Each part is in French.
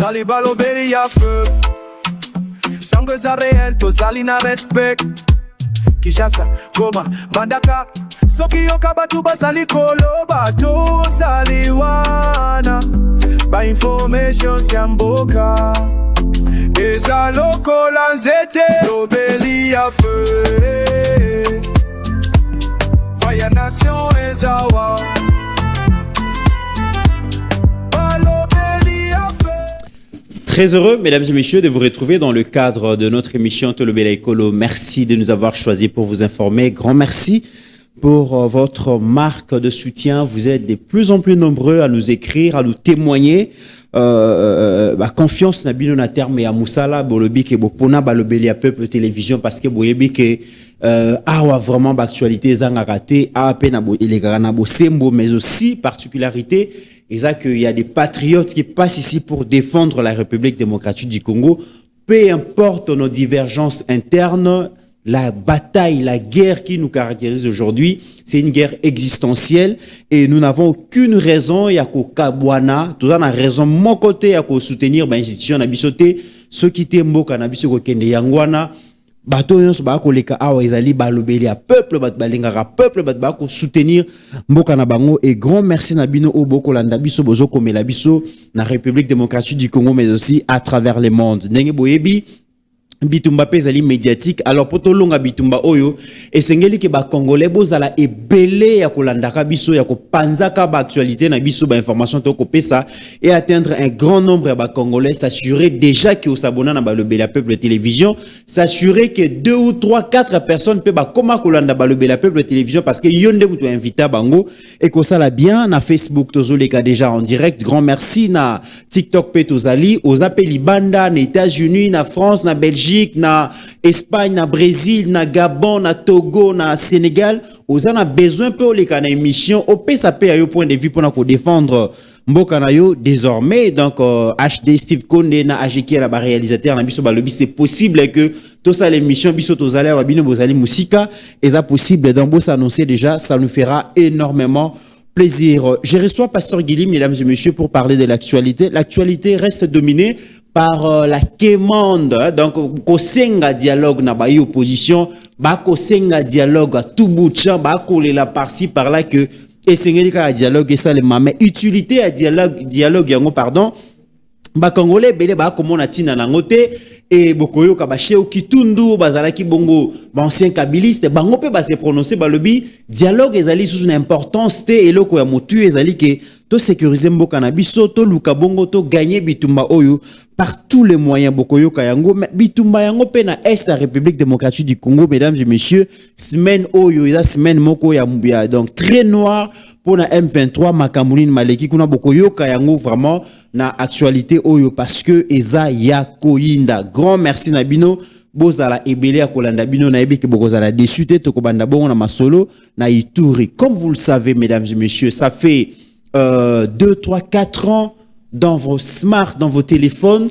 Tozali balobeli ya feu Sangue za réel, tozali na respect Kishasa, Goma, Mandaka Soki yoka batu bazali koloba Tozali wana Ba information siamboka Eza lokola nzete Lobeli ya feu Faya nation ezawa Très heureux, mesdames et messieurs, de vous retrouver dans le cadre de notre émission Tolobela Ekolo. Merci de nous avoir choisis pour vous informer. Grand merci pour votre marque de soutien. Vous êtes de plus en plus nombreux à nous écrire, à nous témoigner. Confiance na bino na terme ya musala bolobi ke bopona balobeli ya peuple télévision parce que boyebi ke awa vraiment actualité zanga raté a pe na bo elegara na bo sembo mais aussi particularité et ça qu'il y a des patriotes qui passent ici pour défendre la République démocratique du Congo, peu importe nos divergences internes, la bataille, la guerre qui nous caractérise aujourd'hui, c'est une guerre existentielle et nous n'avons aucune raison, il y a qu'au Kabwana, tout ça a raison, mon côté, il y a qu'au soutenir l'institution, na bisoté, ceux qui étaient mboka, na bisoté, kende yangwana, bato yonso ba ko leka awa ezali balobeli ya peuple bat balingaka peuple bat ba ko soutenir mboka na bango et grand merci na bino o boko landa biso bozo komela biso na République démocratique du Congo mais aussi à travers le monde ndenge boyebi bitumba pezali médiatique alors poto longa bitumba oyo esengeli ke ba congolais bozala ebele ya kolandaka biso ya kopanzaka ba actualité na biso ba information to kopesa et atteindre un grand nombre ya ba congolais s'assurer déjà que osabona na balobela peuple télévision s'assurer que 2 ou 3 4 personnes pe ba koma kolanda balobela peuple télévision parce que yonde mutu invita bango et ko sala bien na Facebook tozoleka déjà en direct grand merci na TikTok pe tozali aux appeli banda na États-Unis na France na Belgique na Espagne, na Brésil, na Gabon, na Togo, na Sénégal, on a besoin pour les canaux émission, au PSAP à yo point de vue pour défendre Mboka na yo désormais donc HD Steve Konde na AGK la réalisateur na biso balobi c'est possible que tout ça l'émission biso tozali wa bino bozali musika et ça possible donc ça annoncer déjà ça nous fera énormément plaisir. Je reçois Pasteur Guili mesdames et messieurs pour parler de l'actualité. L'actualité reste dominée par la quémande, donc kosenga dialogue na ba opposition, ba kosenga dialogue à tout bout de champ, ba kolela par-ci par-là que esengeli ka dialogue et ça les mais utilité à dialogue yango pardon, ba congolais belé ba komona tina na ngote et bokoyo ka ba cheo kitundu bazala ki bongo ba ancien kabiliste bango pe ba se prononcer ba lobi dialogue ezali sous une importance te eloko ya motu ezali ke to sécuriser mboka na biso to luka bongo to gagner bitumba oyo par tous les moyens bokoyo kayango mais bitumba yango pe na est la République démocratique du Congo mesdames et messieurs semaine oyo eza semaine moko ya donc très noir pour na M23 makamulin maleki kuna bokoyo kayango vraiment na actualité oyo parce que eza ya koyinda grand merci na bino bozala ebele ya kolanda bino na yebi ke bokozala déçu te to kobanda bongo na masolo na Ituri comme vous le savez mesdames et messieurs ça fait 2, 3, 4 ans dans vos smart, dans vos téléphones,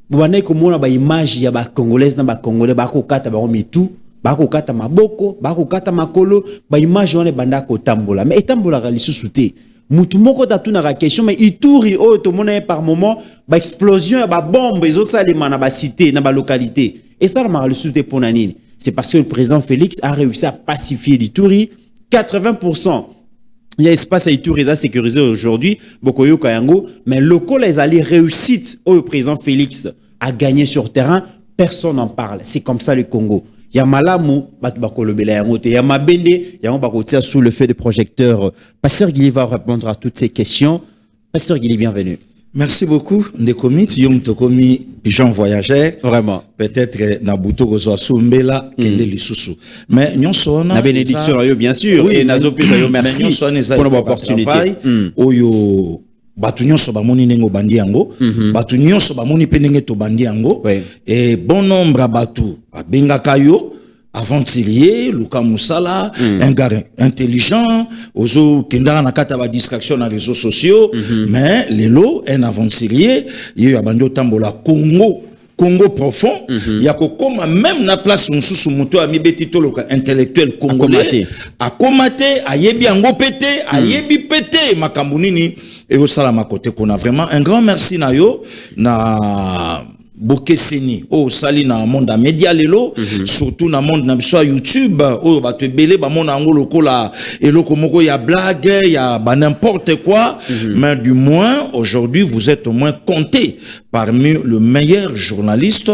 vous avez comme ba image ya ba congolaise na ba congolais ba ko kata ba mitu, ba ko kata maboko, ba ko kata makolo, ba image on banda ko tambola. Mais tambola ka lisusu te. Mutu moko tatu na question mais Ituri o to mona par moment ba explosion ba bombe ezo salima na ba cité na ba localité. Et ça la lisusu te pour nanini. C'est parce que le président Félix a réussi à pacifier l'Ituri 80%. Il y a espace à Ituri sécurisé aujourd'hui, Bokoyo Kayango, mais local les alliés réussite au président Félix à gagner sur terrain, personne n'en parle. C'est comme ça le Congo. Il y a Malamu, il y a Mabende, il y a sous le feu des projecteurs. Pasteur Guili va répondre à toutes ces questions. Pasteur Guili, bienvenue. Merci beaucoup. Ndekomi, Yom Tokomi, pigeon voyageur. Vraiment. Peut-être Nabuto Gozo Sumbela, Kende Lisusu. Mais nous sommes. La bénédiction, bien sûr. Oui, et Nazo Pisayo, merci pour l'opportunité. Oyo, batu nyonso bamoni nengo bandi yango. Batu nyonso bamoni penenge to bandi yango. Et bon nombre batu, benga kayo. Aventurier, Luka Moussala, un gars intelligent, ozo kendara na kata ba distraction na réseaux sociaux, mais lelo un aventurier, il y a bando tambola Congo profond, il y a koma même na place mususu muto ami betito loka intellectuel congolais, a komaté, a yebi ango pété, a yebi pété makambu nini et au salama côté qu'on a vraiment un grand merci na yo na Bokeseni au sali na monde média lelo surtout na monde na biso YouTube o ba te belé ba mona ngolo kola eloko moko ya blague ya ba n'importe quoi mais du moins aujourd'hui vous êtes au moins compté parmi le meilleur journaliste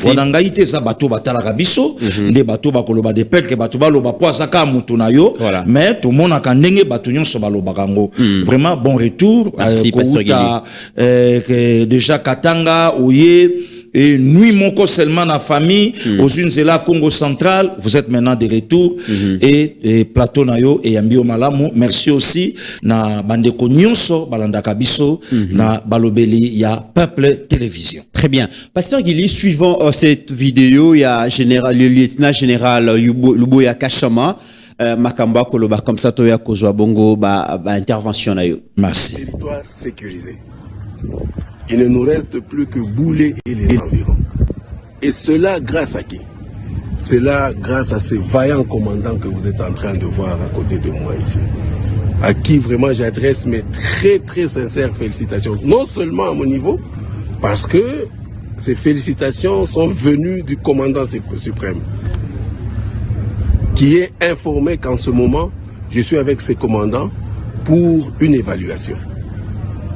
wanangaite za bato batala kabiso nde bato bakoloba de pète bato baloba poisa ka mutu na yo mais tout monde ka ndenge bato nyonso baloba kango vraiment bon retour kouta déjà Katanga oye et nuit moko seulement la famille aux Unzela Congo central vous êtes maintenant de retour et plateau nayo et ambio malamu merci aussi na bandeko nyonso balanda kabiso na balobeli ya Peuple Télévision. Très bien. Pasteur Guili, suivant cette vidéo, il y a le lieutenant général Luboya Kachama Makamba Koloba comme ça toya kozwa bongo ba intervention na yo. Merci. Territoire sécurisé. Il ne nous reste plus que Boulé et les environs. Et cela grâce à qui? Cela grâce à ces vaillants commandants que vous êtes en train de voir à côté de moi ici. À qui vraiment j'adresse mes très très sincères félicitations. Non seulement à mon niveau, parce que ces félicitations sont venues du commandant suprême, qui est informé qu'en ce moment, je suis avec ces commandants pour une évaluation.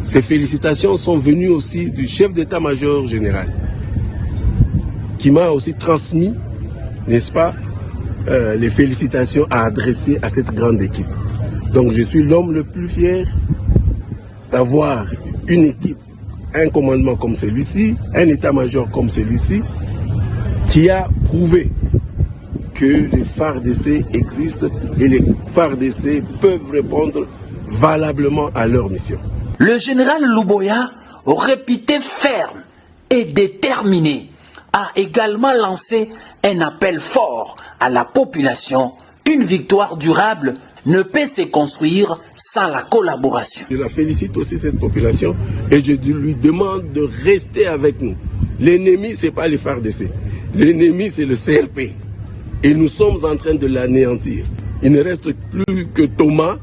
Ces félicitations sont venues aussi du chef d'état-major général, qui m'a aussi transmis, n'est-ce pas, les félicitations à adresser à cette grande équipe. Donc je suis l'homme le plus fier d'avoir une équipe, un commandement comme celui-ci, un état-major comme celui-ci, qui a prouvé que les FARDC existent et les FARDC peuvent répondre valablement à leur mission. Le général Luboya, réputé ferme et déterminé, a également lancé un appel fort à la population. Une victoire durable ne peut se construire sans la collaboration. Je la félicite aussi, cette population, et je lui demande de rester avec nous. L'ennemi, ce n'est pas les FARDC. L'ennemi, c'est le CRP. Et nous sommes en train de l'anéantir. Il ne reste plus que Thomas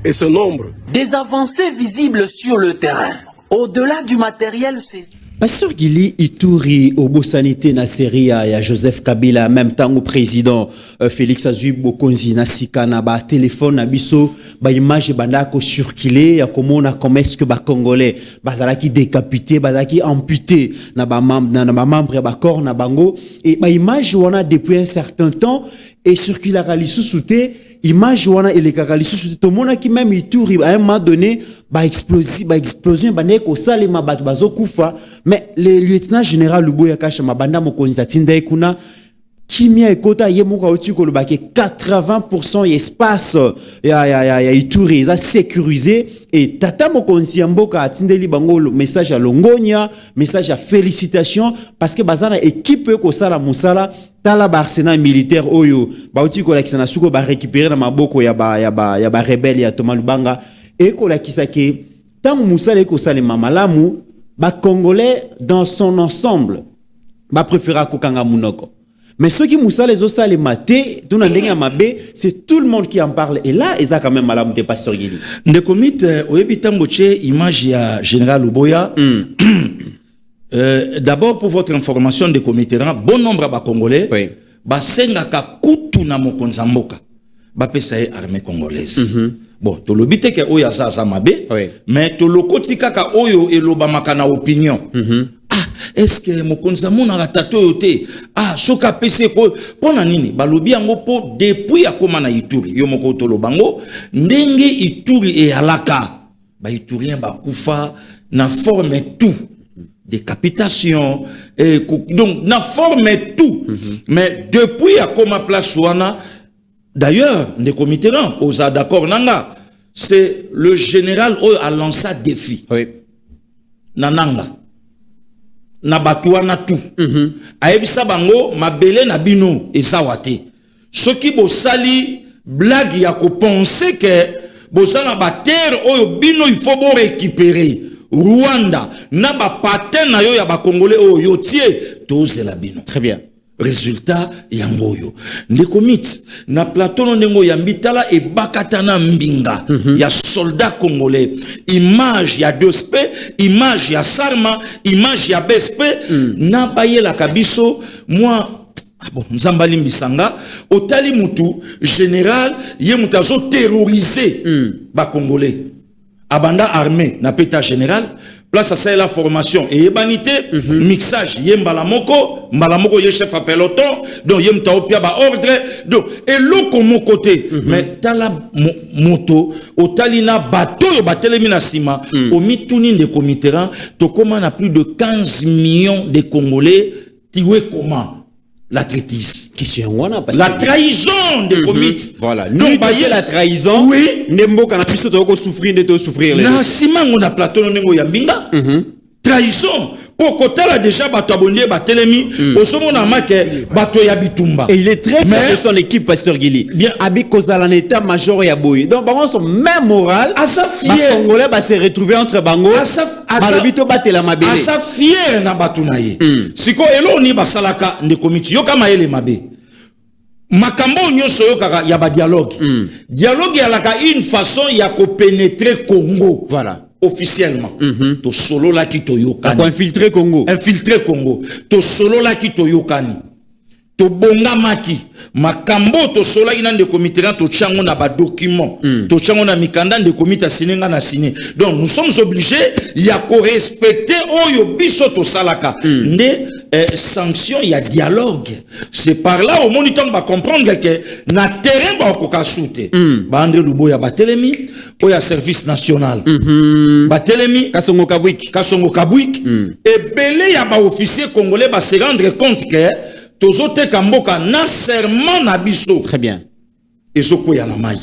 et ce nombre. Des avancées visibles sur le terrain. Au-delà du matériel saisi. Pasteur Guili Ituri au sanité na série ya Joseph Kabila en même temps au président Félix Azui Bokonzi na sika na ba téléphone na biso ba image banda ko circuler ya komona comment est-ce que ba congolais bazalaki décapité bazalaki amputé na ba membre ba corps na bango et ba image wana depuis un certain temps et circuler lisusu te image wana elekaka lisusu to mona ki même Ituri à un moment donné ba explosion bande ko salema bato bazokufa mais le lieutenant général Luboya Kachama banda mokonzi tinda kuna kimia ekota ye moko oti ko lobake 80% espace ya Ituri za sécurisé et tata mokonzi mboka atindeli bango le message à Longonia message à félicitations parce que bazana équipe ko sala musala tala ba arsenal militaire oyo ba oti ko lakisana suko ba récupérer na maboko ya ba rebelle ya Thomas Lubanga et ko lakisa ke tant musala ko salema malamu ba congolais dans son ensemble ba préféra ko kanga munoko. Mais ceux qui moussa les os les maté, tout c'est tout le monde qui en parle. Et là, ils ont quand même malamu de Pasteur Guili. Ne commit oyebitangoche image ya général Luboya. D'abord pour votre information de comité, bon nombre de Congolais, ba sengaka kutu na mokonzamboka, ba pesa armée congolaise. Bon, to lobite ke oya za mabe, mais to lokoti kaka oyo elobamaka na opinion. Est-ce que mokonza mona ratato yote soka pese pona nini balobi yango po depuis akoma na Ituri yo moko tolo bango ndenge Ituri e alaka ba Iturien ba kufa na forme tout décapitation et donc na forme tout mais depuis akoma place wana d'ailleurs les comités aux d'accord nanga c'est le général a lancé défi nananga na batuwa na tout ayebisa bango mabele na bino ezawate soki bosali blague ya ko penser que bosala ba terre oyo bino il faut bo récupérer Rwanda na ba patin na yo ya ba congolais oyo tie tozela bino. Très bien. résultat yangoyo ndeko mit na plateau ndenge yambitala e bakatana mbinga ya soldat congolais, image ya 2SP, image ya Sarma, image ya BSP na bayela kabiso moi. Ah bon, Nzambali Mbisanga, otali mutu général, ye mutazo terroriser ba Congolais. Abanda armée na péta général, place à ça la formation et banité, mixage, ye mbalamoko ye chef à peloton, donc ye mtaopia ba ordre, donc et l'autre mon côté, mais tala moto, otali na bateau yo batelemi na sima, au mituni de comiteran, to comment na plus de 15 millions de Congolais, tiwe comment? La traitise. La trahison des comites. Voilà. Donc, la trahison. Oui. Nembo kana piso to souffrir de souffrir. Na sima ngona plateau nengo yambinga. Trahison. Pour côté là déjà bato abondé batelemi. Osomo na make bato ya bitumba. Et il est très fier de son équipe, Pasteur Gili. Bien. Abi cause en état major ya boy. Donc bango son même moral. Asa fier. Congolais va se retrouver entre bango. Balobito batela mabele. Asa fier na bato na ye. Siko elo ni basalaka nde komiti yo kama ele mabe. Makambo nyonso yo kaka ya ba dialogue. Dialogue ya laka une façon ya ko pénétrer Congo. Voilà. Officiellement, to solo la ki to yokani. Infiltrer Congo. Infiltrer Congo. To solo la ki to yokani. To bonga maki. Makambo to sola ina de comité to chango na ba document. To chango na mikanda de comité sinenga na signé. Donc nous sommes obligés ya ko respecter oyo biso to salaka. Ne sanction ya dialogue. C'est par là au moniteur va comprendre que na terrain ba ko kasute. Ba André Luboya batelemi oya service national. Batelemi Kasongo Kabwik. Et belé ya ba officier congolais ba se rendre compte que tozote kamboka na serment na biso. Très bien. Et soko ya na mai.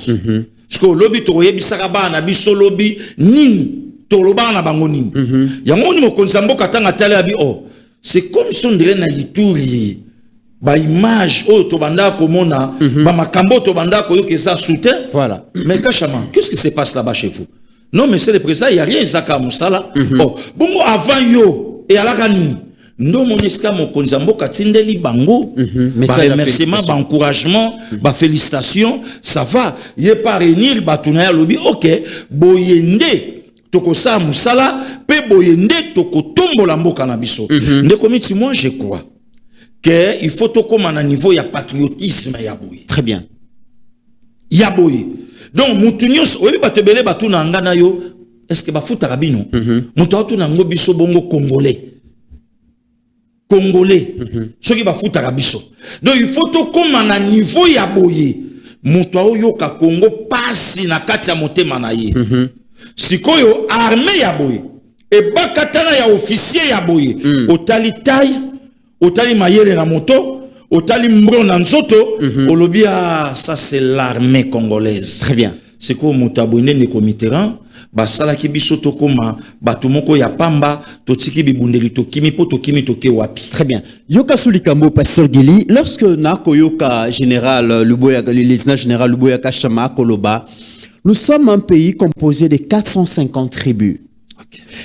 Parce que lobby to yebisaka ba na biso lobby nini to loba na bango nini. Yango ni mokonzi mboka tanga tala abi oh. C'est comme si on dirait na Ituri ba image oh to banda komona ba makambo to banda ko yo kesa soutien. Voilà. Mais Kachama, qu'est-ce qui se passe là-bas chez vous? Non, mais c'est le président, il n'y a rien Zaka Moussala. Oh, bon avant yo et à la gani. Non, mon eska mon konzambo katindeli bango. Ba remerciement, ba encouragement, ba félicitations, ça va. Yé parvenir batuna lobby. OK, boyende toko sa Moussala, pe boyende toko tombo la mboka na biso. Ndekomiti moi je crois que il faut toko mana niveau ya patriotisme ya boye. Très bien. Ya boye. Donc mutunyos oyebi batebele batu na ngana yo est-ce que bafuta rabino mutu atu na ngo biso bongo congolais soki bafuta rabiso. Donc il faut to koma na niveau ya boye mutu oyo ka Congo pasi na kati ya motema na ye sikoyo armée ya boye e bakatana ya officier ya boye otali taille otali mayele na moto otali mbro na nzoto olobia ça c'est l'armée congolaise. Très bien. C'est quoi mutabwende ne comiteran basala ki biso to koma batu moko ya pamba totiki bibundeli to kimi po to kimi to ke wapi. Très bien. Yoka Sulikambo Pasteur Gili, lorsque na koyoka général Luboya le lieutenant général Luboya Kashama Koloba, nous sommes un pays composé de 450 tribus.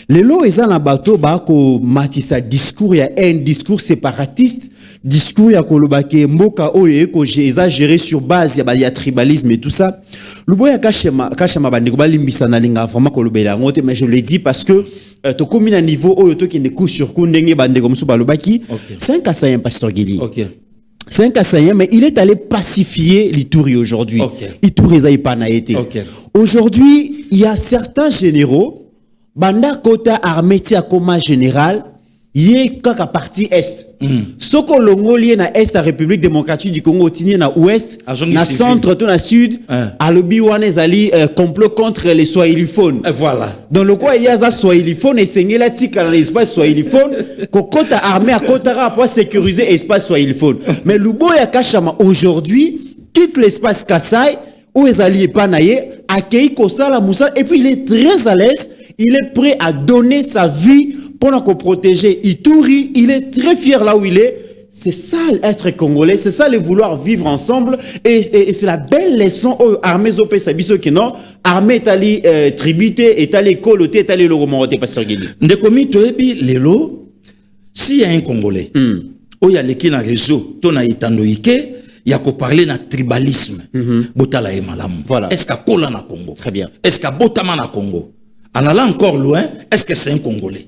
Les lots et en bateau ba ko matisa discours, il y a un discours séparatiste, discours ya koloba ke mboka oyo eko géré sur base ya tribalisme et tout ça. Luboya Kashama bandeko balimbisa na linga vraiment kolobela ngote, mais je le dis parce que to commune à niveau oyo to ki ne coup sur coup ndenge bandeko musu balobaki. C'est un Kassayen Pasteur Gili. OK. C'est un Kassayen, mais il est allé pacifier l'Ituri aujourd'hui. Ituri Zaïpa n'a été. Aujourd'hui, il y a certains généraux Banda Kota armée tia coma général, yé kaka partie est. Soko longo lié na est la République démocratique du Congo, tini na ouest, na centre, tout na sud, à l'obi wane zali complot contre les swahiliphones. Voilà. Dans le quoi il y a za swahiliphone et sengela tika dans l'espace swahiliphone, kokota armée à kotara pour sécuriser l'espace swahiliphone. Mais Luboya Kashama aujourd'hui quitte l'espace Kassai où ezali epanaye, accueille Kosala Moussa et puis il est très à l'aise. Il est prêt à donner sa vie pour nous protéger Ituri. Il est très fier là où il est. C'est ça être congolais. C'est ça le vouloir vivre ensemble. Et c'est la belle leçon aux armées OP Sabiso qui non. Armée est allée tribute, est allée coloter, est allée le remonter, Pasteur Guili. Ndekomi toebi lelo, s'il y a un Congolais, oya leki na réseau to na itandoike ya ko parler na tribalisme botala e malamu. Voilà. Est-ce qu'à kola na Congo? Très bien. Est-ce qu'à botama na Congo? En allant encore loin, est-ce que c'est un Congolais?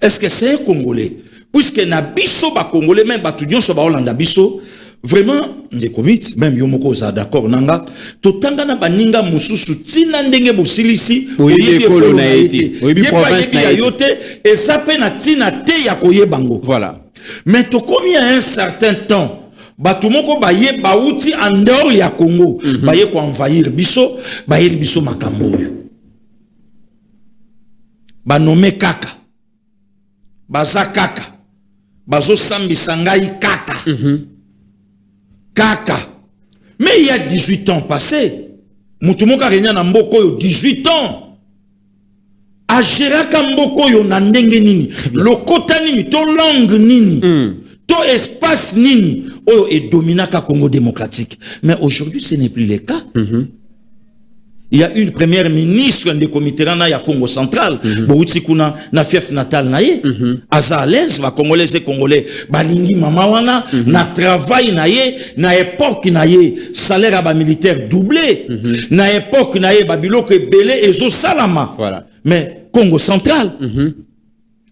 Est-ce que c'est un Congolais? Puisque na biso ba Congolais même ba tudyon so ba Hollanda biso vraiment des comités même yomoko za d'accord nanga totanga na baninga mususu tina ndenge bosilisi oyebi ekolo na ete oyebi province na yote et ça pe na tina te ya koyebango. Voilà. Mais to komi à un certain temps batu moko baye bauti en dehors ya Congo baye ko envahir biso baye biso makambo yo ba nommé kaka baza kaka bazo sambisa ngai kaka kaka. Mais il y a 18 ans passés, Moutumoka Renya na mboko yo 18 ans. A Géraka mboko yo na ndenge nini, lokota nini, to langue nini, to espace nini, oyo et dominaka Congo démocratique. Mais aujourd'hui ce n'est plus le cas. Il y a une première ministre de comité na ya Congo central, Bouti kuna na fief natal na ye, aza à l'aise, va congolais et congolais, balingi mama wana, na travail na ye, na époque na ye, salaire ba militaire doublé, na époque na ye, babiloko belé et zo salama. Voilà. Mais Congo central,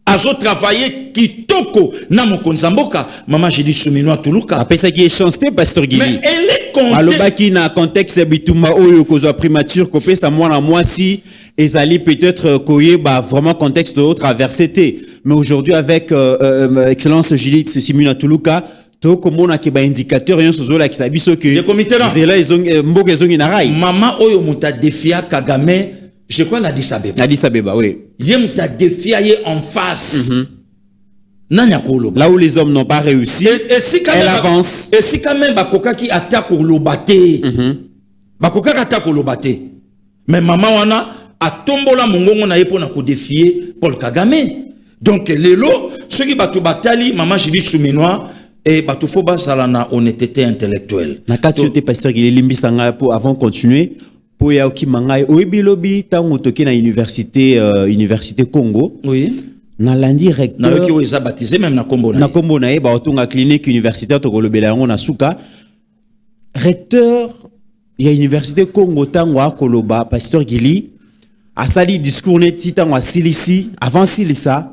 azo travaillé kitoko na mokonzamboka, maman j'ai dit Souminoa Tuluka. Après ça qui est chanceux, Pasteur Guili. Mais elle est alobaki na contexte bituma oyo kozwa primature kopé sa mwana mwasi ezali peut-être koyeba vraiment contexte de traversé té. Mais aujourd'hui avec excellence Judith Simina Tuluka to komona ke ba indicateur yon sozola ki sabiso ke zela mboka ezongi na rai. Mama oyo muta defia Kagame, je crois la Addis Abeba. Addis Abeba, oui. Ye muta defia ye en face. Là où les hommes n'ont pas réussi, elle avance. Et si quand même Bakoka qui attaque au lobaté, Bakoka attaque au lobaté. Mais maman wana a tombola mongongo na yepo na ko défier Paul Kagame. Donc lelo ceux qui batu batali maman j'ai dit Souminoa et batu faut basala na honnêteté intellectuelle. Na katiote pasteur Guili limbisanga pour avant continuer pour ya okimangai oyebilobi tango toke na université Congo. Oui. Na lundi recteur na yo ki baptisé même na kombo na ye ba otunga clinique universitaire to kolobela yango na suka recteur ya université Congo tango akoloba pasteur Guili asali discours neti tango asilisi avant silisa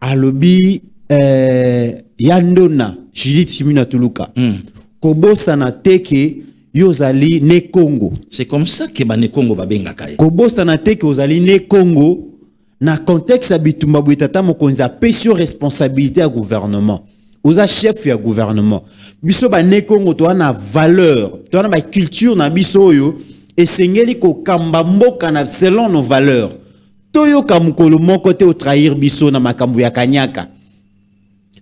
alobi yandona Judith Simina Tuluka kobosa na teke yozali ne Congo. C'est comme ça que ba ne Congo ba benga kai kobosa na teke ozali ne Congo. Na contexte habitumba buitata mokonza pesio responsabilité à gouvernement. Oza chef ya gouvernement. Biso ba ne Congo to na valeur, to na ba culture na biso yo esengeli ko kamba mboka na selon nos valeurs. Toyo kamukolo moko te o trahir biso na makambo ya kanyaka.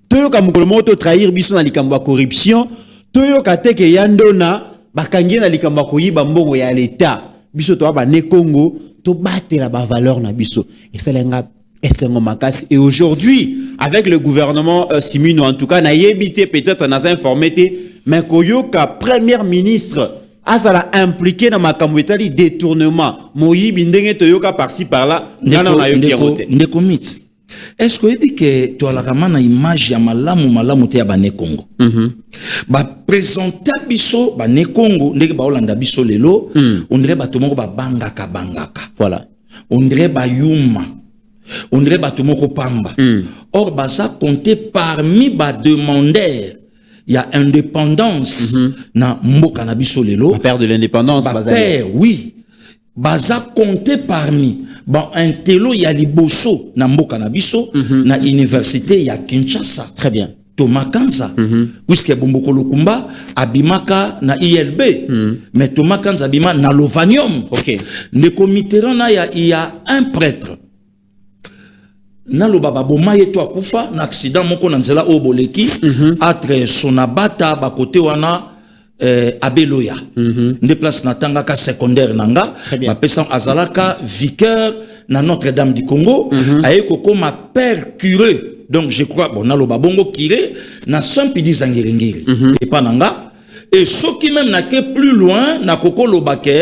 Toyo kamukolo moko te o trahir biso na likambo ya corruption. Toyo kateke yandona bakangi na likambo ko yiba mbongo ya l'état. Biso to ba ne Congo to battre la valeur na biso et ça lenga esengo makasi. Et aujourd'hui avec le gouvernement Simino en tout cas na yebité peut-être na informé mais koyoka premier ministre asala impliqué dans makambo etali détournement moyibi ndenge toyoka par-ci par-là ngana na yoki rote ndeko mit. Est-ce que ebi ke to la kamana image ya malamu te ya bane Congo ba présenter biso bane Congo ndenge ba Hollanda biso lelo on dirait bato moko ba bangaka voilà on dirait ba yuma on dirait bato moko pamba or baza compté parmi ba demandeurs il y a indépendance na mboka na biso lelo père de l'indépendance père oui baza compté parmi bon un telo ya liboso na mboka na biso na université ya Kinshasa. Très bien. Thomas Kanza puisque Bomboko Lukumba abimaka na ILB mais Thomas Kanza abima na Lovanium. OK. Le comité il y a un prêtre na lo baba bomaye to akufa na accident moko na nzela oboleki entre Sonabata ba côté wana Abeloya nde place na tangaka secondaire nanga ba pesa azalaka vicaire na Notre-Dame du Congo aye kokoma père curé donc je crois bon na lo babongo curé na Saint-Pidi Zangirengiri et pas nanga et ceux qui même na que plus loin na koko lobake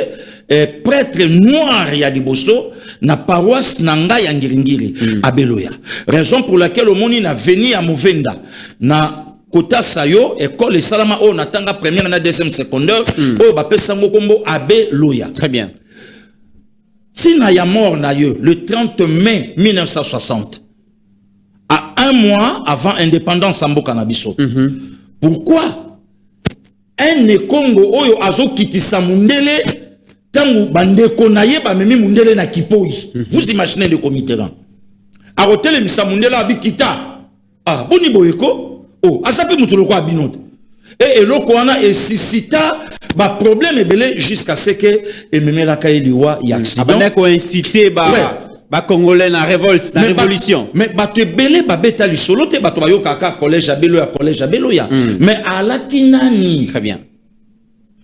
prêtre noir ya liboso na paroisse nanga ya Ngiringiri abeloya. Raison pour laquelle omoni na veni à Movenda na Kota Sayo école et salama o natanga première na deuxième secondaire o ba pesa ngo kombo abeloya. Très bien. Si na ya mort na yo le 30 mai 1960 à un mois avant indépendance en Mboka na biso. Pourquoi un Congo oyo azo kitisa mundele tangu bandeko na ye ba memi mundele na kipoi. Vous imaginez le comité là. A hôtel misa mundele abikita. Ah boni boyeko. Oh asape mutuloko abinote. Et eloko wana et suscita ba problème ebele jusqu'à ce que ememela kaeliwa ya accident. Abana ko inciter ba congolais na révolte, na révolution. Mais bato ebele ba beta lisolo te bato ba yokaka collège abelo ya. Mais à la kinani. Très bien.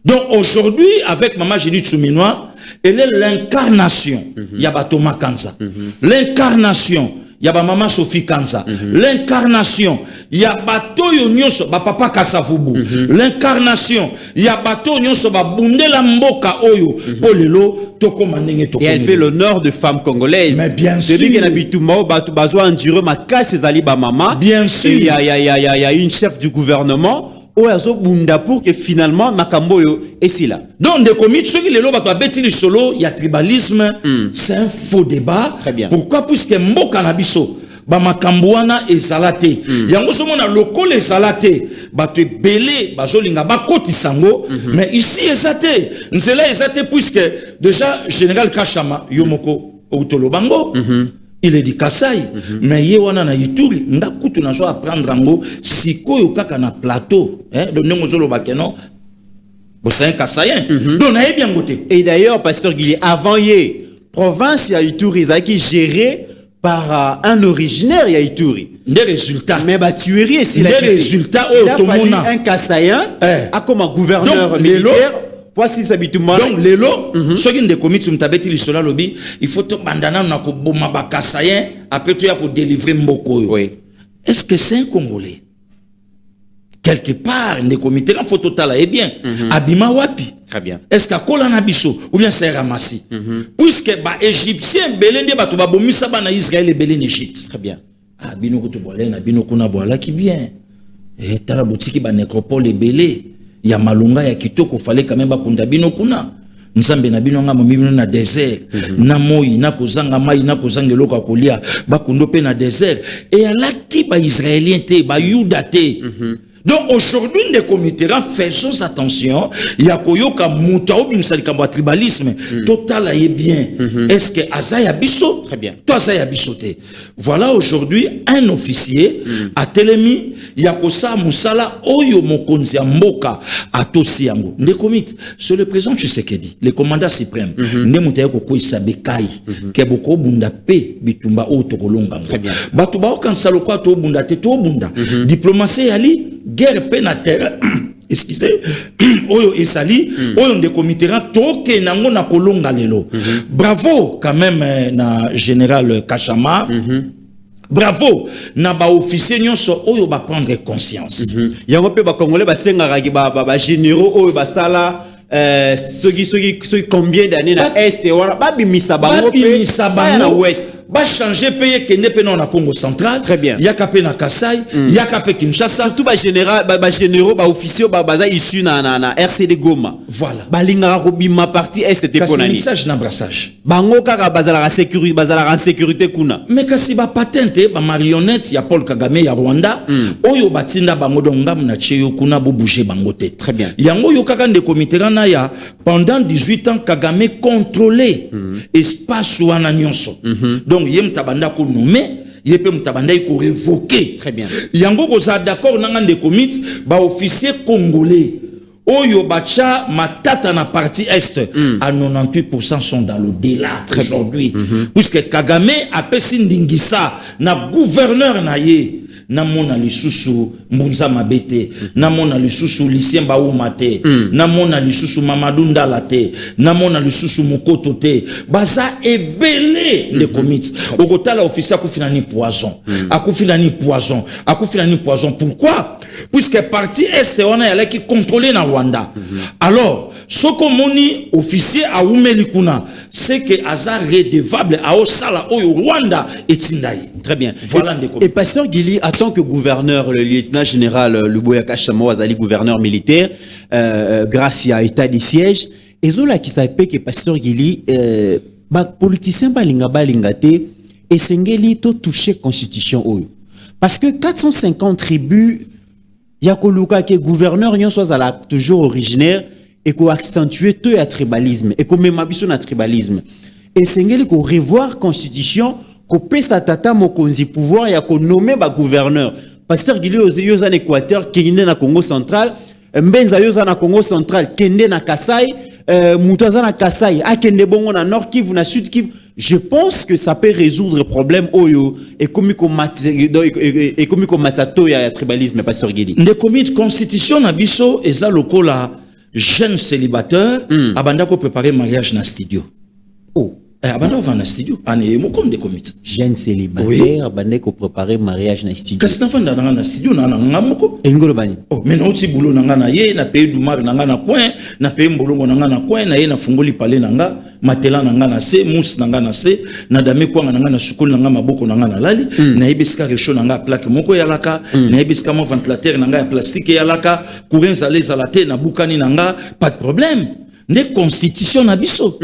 Donc aujourd'hui avec Maman Génie Tsuminois, elle est l'incarnation Yaba Thomas Kanza. L'incarnation Yaba Maman Sophie Kanza. L'incarnation Yaba Toyo Nyonso ba Papa Kasavubu. L'incarnation Yaba Toyo Nyonso ba Bundela Mboka Oyo Polelo Toko Manenge Toko. Et elle fait l'honneur de femmes congolaises. Mais bien sûr. Depuis qu'elle habite Mao, Bazo enduré ma casse et Zaliba Mama. Bien sûr. Il y a une chef du gouvernement. Oyazo bunda pour que finalement Makambo est si là. Donc des comités ceux qui les loba beti le solo, il y a tribalisme, c'est un faux débat. Très bien. Pourquoi? Puisque Mboka na biso ba Makambo wana ezalate. Yango somo na loko les salate, ba te belé ba zolinga ba koti sango, mais ici ezate. Nzela ezate puisque déjà général Kachama Yomoko Outolobango. Il est dit Kasai, mais yewana na Ituri, ndakutu na zo apprendre ango sikoyo kaka na plateau, hein, de ngozolo bakeno. Bon c'est un Kasayen. Donc na bien goté. Et d'ailleurs pasteur Guillet, avant yé province ya Ituri qui gérée par un originaire ya Ituri. Des résultats. Mais bah tuerie c'est des résultats au Tomona. Un Kasayen a comme un gouverneur donc, militaire. Voici ça bitumba. Donc lelo, ceux qui ne commis tabeti li sola lobby, il faut to bandana na ko boma ba Kasayen après tu ya ko délivrer mboko yo. Oui. Est-ce que c'est un Congolais? Quelque part ne comité en photo tala est bien. Abima wapi? Très bien. Est-ce qu'à Kola Biso ou bien c'est Ramassi? Puisque ba égyptien belende ba to ba bomisa ba na Israël belende Égypte. Très bien. Ah bino ko to boile na bino kuna boala qui bien. Et tala boutique ba nécropole belé. Ya malunga ya kitoko fallait quand même ba kunda bino kuna. Nzambe na bino nga momimi na désert. Na moyi na kozanga mai na kozanga loka kolia ba kundo pe na désert. Et ala ki ba israélien te ba yuda te. Donc aujourd'hui, les comités, faisons attention. Il y a koyoka moutao bimsalikambo tribalisme. Total est bien. Est-ce que Azaya Bisso? Très bien. Toi Azaya Bissoté. Voilà aujourd'hui un officier à Telemi. Il y a kosa musala oyo mokonzi mboka atosi yango. Les comités, sur le président Tshisekedi, le commandant suprême, ne mutaye ko isabekai ke boko bunda pe bitumba o tokolonga. Très bien. Batuba okansalo kwa to bunda te to bunda. Diplomatie yali guerre pénatere, excusez, oyo esali, oyo de comitera toke nango na kolonga lelo. Bravo quand même na général Kachama. Bravo na ba officier nyonso oyo ba prendre conscience. Yango pe ba congolais ba sengaka ba généraux oyo ba sala ceux combien d'années na est wala ba bimisa bango pe na ouest. Va changer payer kende pe na Congo central. Très bien. Yaka pe na Kasai, yaka pe Kinshasa. Surtout ba général ba généraux ba officiers ba baza issu na RCD Goma. Voilà. Ba linga robima partie est te ponani. Message na brassage. Bango kaka bazala la sécurité bazala en sécurité kuna. Mais kasi ba patente ba marionnette ya Paul Kagame ya Rwanda oyo batinda bango donga na cheyo kuna bo bouger bango te. Très bien. Yango yo kaka de comité na ya pendant 18 ans Kagame contrôlé espace wana nyonso. Donc yem tabanda ko nommé yepé mutabanda ko révoquer. Très bien. Yango ko za d'accord nanga de comités ba officier congolais oyo bacha matata na partie est à 98% sont dans le délat aujourd'hui. Puisque Kagame a pesi ndingisa na gouverneur na ye na mona lisusu mbunza mabete na mona lisusu Lucien Baouma te na mona lisusu Mamadou Ndala te na mona lisusu Mokoto te baza ebele de comités okotala officier akufina ni poison akufina ni poison pourquoi puisque parti est on a qui contrôler na Rwanda alors soko moni officier a umeli kuna c'est que azar redevable a osala oyo Rwanda etindai. Très bien. Voilà et pasteur Gili, en tant que gouverneur, le lieutenant général Luboya Kashama Wazali, gouverneur militaire, grâce à état de siège, et zola qui s'appelle que pasteur Gili, politicien balingate, et sengeli to toucher constitution oyo. Parce que 450 tribus, yakoluka que gouverneur yon soit toujours originaire, et qu'on accentue tout le tribalisme, et qu'on met ma biso na tribalisme. Et sengeli qu'on revoir constitution, qu'on paie sa tata mokonzi pouvoir, et qu'on nomme ba gouverneur. Pasteur Gili Ozeyo en Équateur, kende na Congo central, Mbenza yoza na Congo central, kende na Kasai, Moutaza na Kasai, a kende bongo na Nord Kivu, na Sud Kivu. Je pense que ça peut résoudre le problème oyo et comme matato ya tribalisme, pasteur Gili. Ne commis constitution na biso eza lokola jeune célibataire abanda ko préparer mariage na studio. Oh, abanda va na studio ane mo comme de commit. Jeune célibataire abanda ko préparer mariage na studio. Kasi na vanda na studio na ngamoko. Engolo bani. Oh, mais na uti boulot na nga na ye na paye dumar na nga na coin, na paye mbolongo na nga na coin na ye na fungoli palais na nga. Matela na nga na se, mousse na nga na se, na dame kwa na nga na sukul na nga maboko na nga na lali, na ebiska resho na nga plaque moko ya laka, na ebiska mo ventilateur na nga ya plastique ya laka, courant zale zalate na bukani na nga, pas de problème. Ne constitution na biso.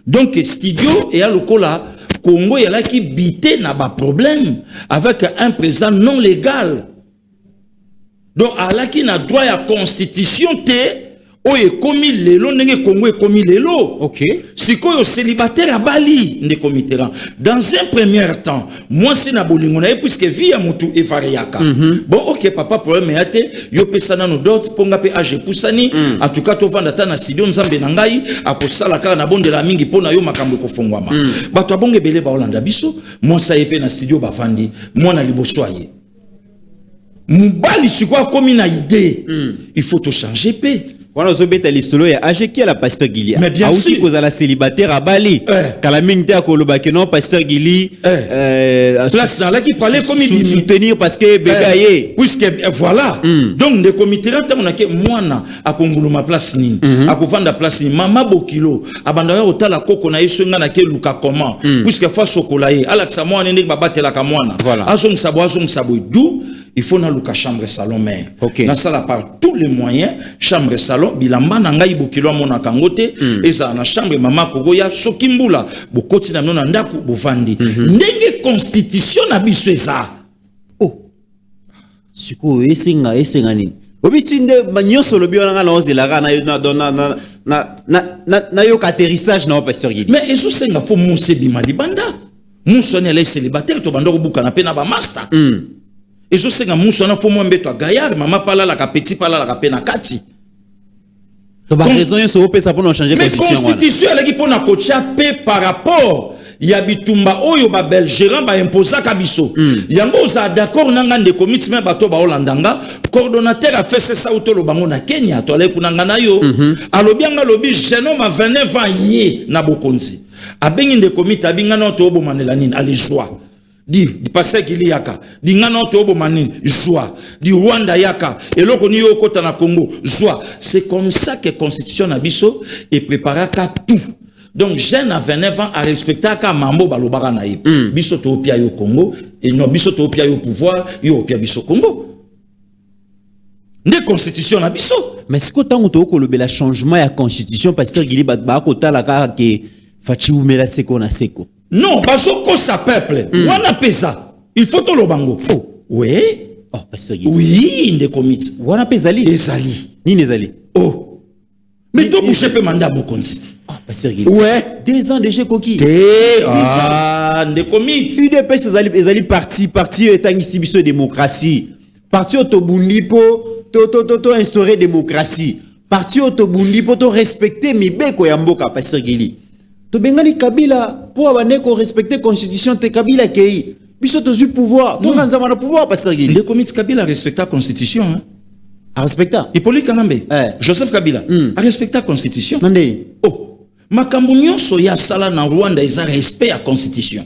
Donc studio et à lokola Congo ya laki bité na ba problème avec un président non légal. Donc alaki na droit ya constitution te oye komi lelo ndenge Congo e komi lelo. OK. Sikoyo célibataire à Bali nde komitera. Dans un premier temps, moi c'est na bolingo na puisque via mutu e variaka. Bon OK papa problème yate yo pesana no d'autres ponga pe age pusani en tout cas to vanda ta na studio nzambe na ngai akosala kaka na bonde la mingi pona yo makambo ko fongwama. Bato abonge belé ba Holanda biso, moi ça epé na studio bafandi, moi na liboso aye. Mubali sikoyo komi na idée. Il faut to changer pe. Voilà, vous avez l'histoire ya Ajeki à la pasteur Gili. Mais bien sûr. Vous avez célibataire à Bali. Kalaming te akoloba que non pasteur Gili. Place dans là qui parlait comme il soutenir parce que bégaye. Puisque voilà. Donc des comités là on a que mwana akongulu ma place ni. Akovanda place ni mama bokilo. Abanda ya otala koko na yeso nga na ke luka comment. Puisque fa sokolaye. Alaksa mwana ndenge babatela ka mwana. Azong sabo dou. Il faut na luka chambre salon mère. Na sala par tous les moyens chambre salon bilamba na ngai bokilo mona kangote eza na chambre mama kogoya sokimbula bokoti na nona ndaku bovandi. Ndenge constitution na biso eza. Oh. Siko esenga ni. Obitinde banyoso lobi ona na ozela na yo atterrissage na pasteur Gili. Mais eso senga fo monse bima libanda. Monsone les célibataire to bando buka na pe na ba master. Et je sais que mousso na fo mo mbeto gaillard maman pala la ka petit pala la ka pe na kati. To ba raison yo so pesa pour changer constitution. Mais constitution elle qui pour na kocha pe par rapport ya bitumba oyo ba belgérant ba imposa ka biso. Yango za d'accord nanga de commitment bato ba Holandanga coordonnateur a fait ça auto lo bango na Kenya to ale kunanga na yo. Alobianga lobi jeune ma 29 ans yé na bokonzi. Abengi de comité abinga na to bomanela nini ali joie. Di pasteur Gili yaka di ngana to obo manini joie di Rwanda yaka eloko ni yo kota na Congo joie. C'est comme ça que constitution na biso et prépara ka tout. Donc jeune à 29 ans à respecter ka mambo balobaka na ye biso to pia yo Congo et non biso to pia yo pouvoir yo pia biso Congo nde constitution na biso. Mais ce que tant to ko lobela changement ya constitution pasteur Gili ba kota la ka ke fachi umela seko na seko. Non, bazoko sa peuple. Wana pesa. Il faut to lo bango. Oh, oui. Oh, pasteur Gili. Oui, inde commit. Wana pesali. Ezali. Ni nezali. Oh. Mais to boucher pe manda bokonzi. Ah, pasteur Gili. Ouais. 2 ans déjà koki. Ah, inde commit. Si des pesa ezali parti etangisi biso démocratie. Parti otobundi po to instaurer démocratie. Parti otobundi po to respecter mibeko ya mboka pasteur Gili. To bengani Kabila pour abaneko respecter constitution te Kabila kei biso to zu pouvoir to nganzama na pouvoir pasteur Gili. Le comité Kabila respecta constitution hein. A respecta. Hippolyte Kanambe. Joseph Kabila a respecta constitution. Nande. Oh. Makambo nyonso ya sala na Rwanda eza respect à constitution.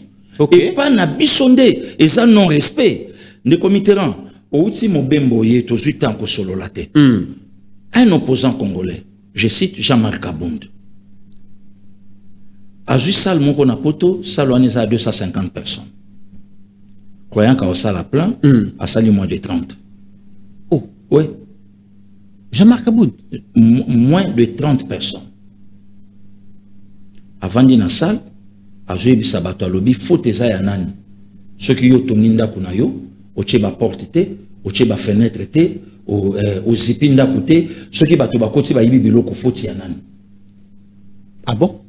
Et pas na bisonde eza non respect. Ne comité ran outi mobembo ye to zu tanko solo la te. Un opposant congolais je cite Jean-Marc Abound. A juste salle mon qu'on a poto, salle on est à 250 personnes. Croyant qu'à salle à plein, à salle moins de 30. Oh, oui. Jean-Marc Abound. Moins de 30 personnes. Avant d'y la salle, à jouer bisabato à lobby, faut tes ayanani. Ceux qui ont toninda kunayo, au tcheba porte te, au tcheba fenêtre te, au zipinda côté, ceux qui battent ba côté ba yibi biloko faut yanani. Ah bon?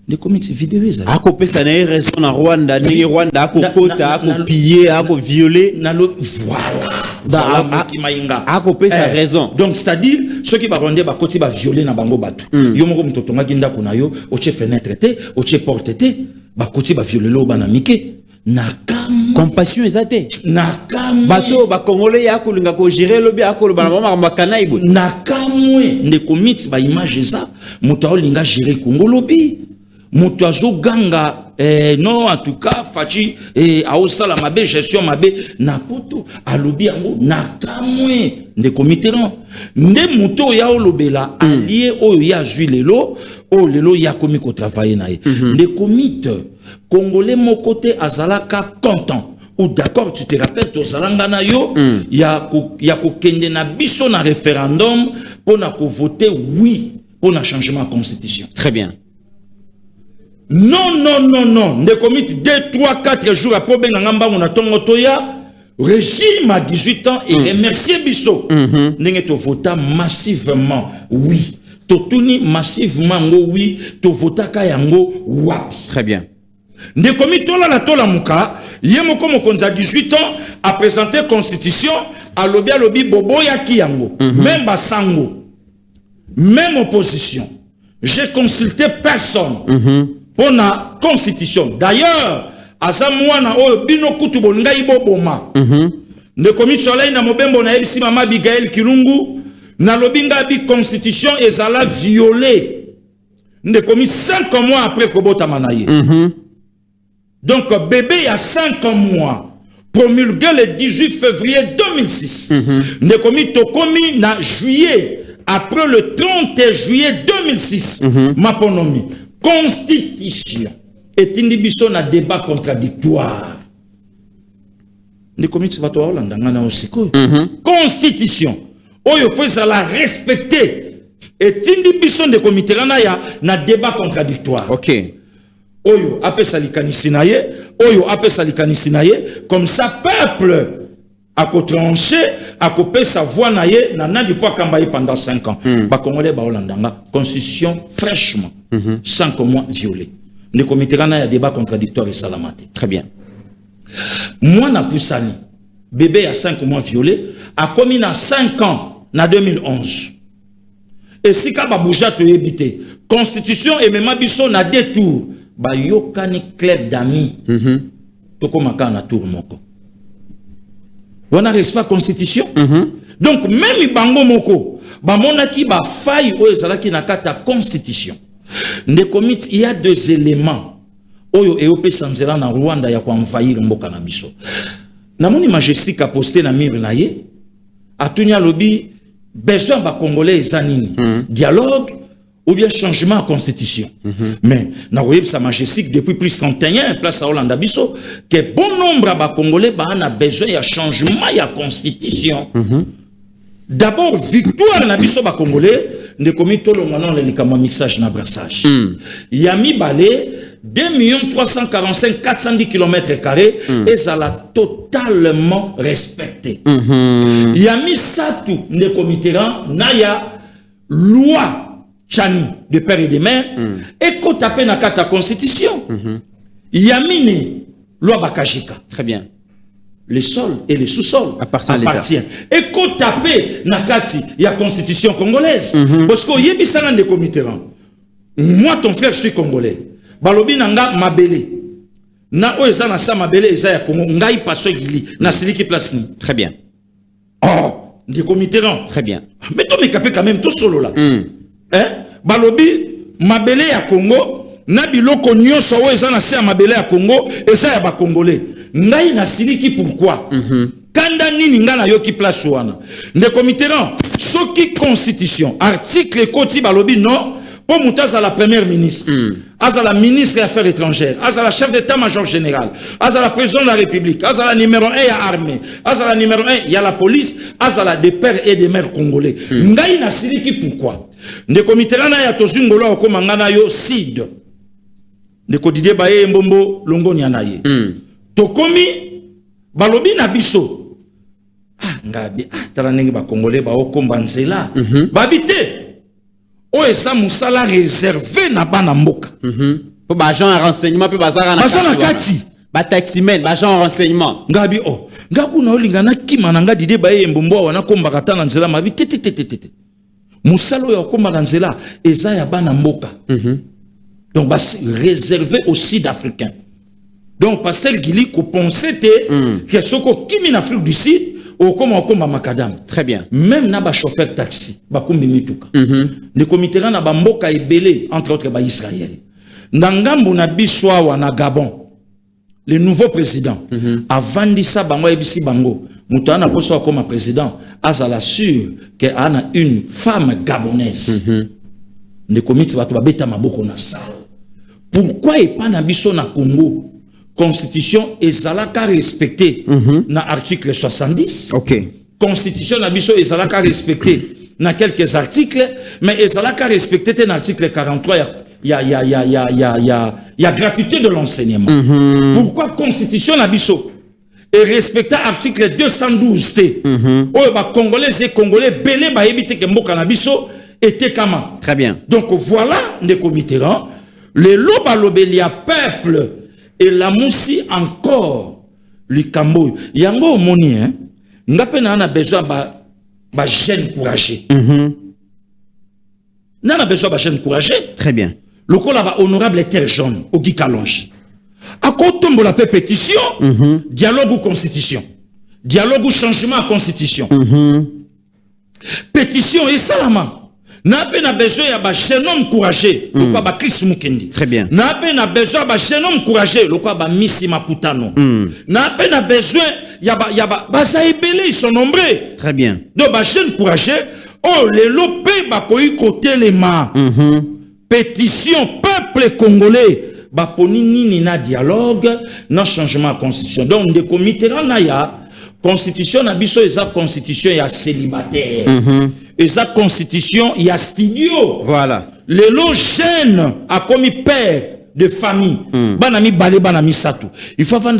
Les comics vidéo ça. Ako pesa na raison na Rwanda, ni Rwanda ako kota, ako piller, ako violer. Voilà. Ako pesa raison. Donc c'est-à-dire ceux qui va rendre ba côté ba violer na bango batu. Yo moko mtotonga ginda kuna yo, au che fenêtre te, au che porte te, ba côté ba violer lo bana mike. Nakam compassion ezate. Nakam bato ba congolais ya ko linga ko gérer lo bi ako ba mama makana ibo. Nakamwe ne commit ba image ça, moto linga gérer Congo lobi. Moto azoganga non en tout cas fachi aosala mabe gestion mabe na poto alobi yango nakamwe nde comiteran nde moto ya olobela allié oyo ya zui lelo o lelo ya komi ko travailler na ye nde comite congolais mon côté azalaka content ou d'accord tu te rappelles to zalanga na yo ya ko kende na biso na référendum pour na ko voter oui pour na changement de constitution. Très bien. Non. Ne commis 2, 3, 4 jours après, on a ton toya. Régime à 18 ans et remercier Bisso. N'est to vota massivement oui. To tourni massivement oui. To vota kayango wapi. Très bien. Ne commis tola muka. Yemo comme on a 18 ans à présenter constitution. À lobby bobo yaki yango. Même basango. Même opposition. J'ai consulté personne. Pour la constitution. D'ailleurs, à ça mwana o bino kutu bonga iboboma. Ne commis soleil na mobembo na ebisi mama Bigaël Kilungu na lobinga bi constitution ezala violée. Ne commis 5 mois après Kobota Manaye. Donc bébé il y a 5 mois promulgué le 18 février 2006. Ne commis tokomi na juillet après le 30 juillet 2006. Maponomi constitution et inhibition à débat contradictoire. Ne commis pas toi l'andangana aussi quoi. Constitution. Oyo faut la respecter et inhibition de comité na débat contradictoire. OK. Oyo appelle ça likanisinaye, oyo appelle ça likanisinaye comme ça peuple a tranché a coupé sa voix naye nana du poids kambaye pendant 5 ans. Ba congolais ba olandanga constitution fraîchement 5 mois violé. Ne comité kana ya débat contradictoire et salamate. Très bien. Moi na poussani bébé à 5 mois violé a commis na 5 ans na 2011. Et si ka ba bouja to yebité constitution et même biso na 2 tours ba yokani club d'amis. Toko maka na tour moko. On n'arrête pas constitution. Donc même bango moko ba monaki ba faille o ezalaki na kata constitution. Ne commit il y a 2 éléments. Oyo EOP sanzela na Rwanda ya kwa envahir mboka na biso. Na moni majestique a posté na mire na ye. Atunya lobi besoin ba congolais ezanini. Dialogue ou bien changement à constitution. Mais na voyez sa majestique depuis plus 31 place à Hollande biso que bon nombre ba congolais ba a besoin de changement à constitution. D'abord victoire na biso ba congolais ne commis tout le monde le likama mixage na brassage. Yami balé 2 345 410 km² et ça l'a totalement respecté. Yami Satou ne commitera naya loi Chani de père et de mère et qu'on tape na kata constitution. Yamine loi Bakajika. Très bien. Le sol et le sous-sol appartient. Et qu'on tape na kati ya constitution congolaise. Parce que yebisanga de comiteran. Moi ton frère je suis congolais. Balobi nanga mabele. Na oeza na sa mabele eza ya Congo ngai paso gili na siliki place ni. Très bien. Oh, de comiteran. Très bien. Mais toi me capé quand même tout solo là. Balobi mabele ya Congo na biloko nyonso o eza na se ya mabele ya Congo eza ya ba congolais ngai na siliki pourquoi kanda nini nga na yoki place wana ndeko Mitterrand soki constitution article koti balobi non pour muta à la première ministre à la ministre des affaires étrangères à la chef d'état-major général à la président de la république à la numéro 1 ya armée à la numéro 1 ya la police à la des pères et des mères congolais ngai na siliki pourquoi ndeko Mitterrand ya tozungolo ko mangana yo sid ndeko Didier Baye Mbombo longoni anaye tokomi balobi na biso ngabi tala ndenge ba congolais ba okomba nzela babite o esa musala réservé na bana mboka po ba agent en renseignement pe bazara na basala kati ba taximen ba agent en renseignement ngabi ngaku na olinga na kima na nga Didier Baye Mbombo wana komba kata na nzela mabite tete musala ya komba na nzela eza ya bana mboka donc ba réservé aux Sud-Africains. Donc Pasteur Gili ko pensait que soko kimi na Afrique du Sud au comme makadam. Très bien. Même na ba chauffeur taxi ba kumbi mituka. Ne Mitterrand na ba mboka ebele entre autres ba Israël. Ndangambu na biswa wa na Gabon. Le nouveau président avant ça bango ebisi bango mutana poso comme président azala sûr que ana une femme gabonaise. Ne komiti ba to ba beta maboko na sa. Pourquoi et pas na biso na Congo? Constitution ezalaka respecté na article 70. OK. Constitution na biso ezalaka respecté na quelques articles mais ezalaka respecté dans l'article 43 il y a gratuité de l'enseignement. Pourquoi constitution na biso et respecté article 212 T. Oh ba congolais et congolais belé ba ebité ke mboka na biso était kama. Très bien. Donc voilà ndeko Mitterrand le loba lobelia peuple et la moussi encore le Cambo. Yango moni hein. Ngape na besoin ba jeune courageux. Na besoin ba jeune courageux. Très bien. Le col ba honorable terre jaune au Gikalonge. À côté la pétition, dialogue ou constitution. Dialogue ou changement à constitution. Pétition et salama. Na besoin ya ba jeune homme courageux, le quoi ba Chris Mukendi. Très bien. Na besoin ba jeune homme courageux, le quoi ba Missy Maputano. Na besoin ya ba saibele ils sont nombreux. Très bien. Donc ba jeune courageux, oh les lopé ba koi côté les mains. Pétition peuple congolais ba poni nini na dialogue na changement de constitution. Donc de Mitterrand na ya constitution na biso eza constitution ya célibataire. Eza constitution ya studio. Voilà. Les lots jeunes a commis père de famille. Banami balé banami satou. Il faut vendre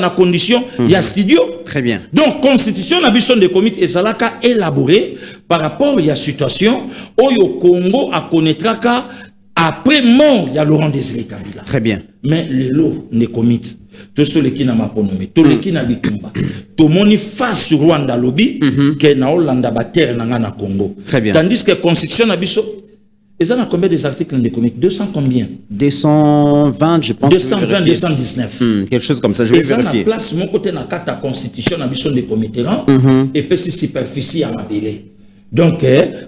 na condition ya studio. Très bien. Donc constitution na biso de comité ezalaka élaboré par rapport à la situation au Congo a connaîtra après mort il y a Laurent Désiré Kabila. Très bien. Mais les lots ne comité tout ceux qui n'a pas nommé tout les qui n'a bitumba tout moni face Rwanda lobby que na Hollanda ba terre na Congo. Très bien. Tandis que constitution na biso ils ont combien des articles de comité 200 combien 220 je pense 220 219 quelque chose comme ça je vais vérifier. Et ça place mon côté na carte constitution na biso de comité et puis si superficie à mabélé. Donc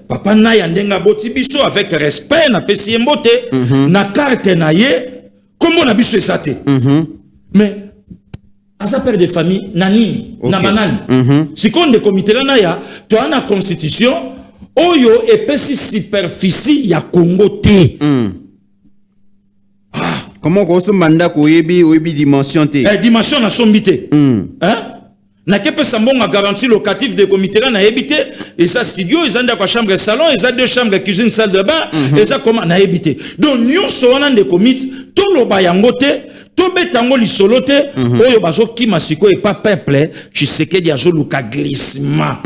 papa na ya ndenga boti biso avec respect na pesi mbote na carte na ye comment na biso esate. Mais à sa père de famille nani na banani si qu'on de comité na ya to na constitution oyo epesi superficie ya Congo te. Comment qu'on se manda ko yebi dimension te. Dimension na sombité. Hein? Na kepe sambonga garantie locative de comité na ebité et ça studio ils ont de chambre salon ils ont deux chambres cuisine salle de bain et ça comment na ebité. Donc nous sommes de comité tout lo bayango te to betango lisolo te oyo bazo kima siko et pas peuple Tshisekedi azo luka glissement.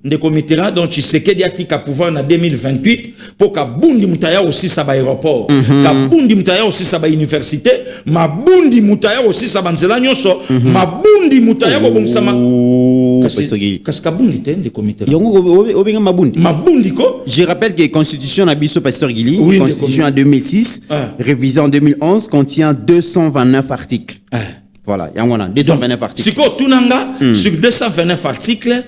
De comité donc Tshisekedi atika pouvoir na 2028 pour ka bundi mutaya aussi sa ba aéroport ka bundi mutaya aussi sa ba université ma bundi mutaya aussi sa banzela nyonso ma bundi mutaya ko bongsama kasi ka bundi te de comité yongo obenga mabundi mabundi ko. Je rappelle que constitution na biso Pasteur Gili constitution en 2006 révisée en 2011 contient 229 articles. Voilà, yangona 229 articles. Siko tunanga sur 229 articles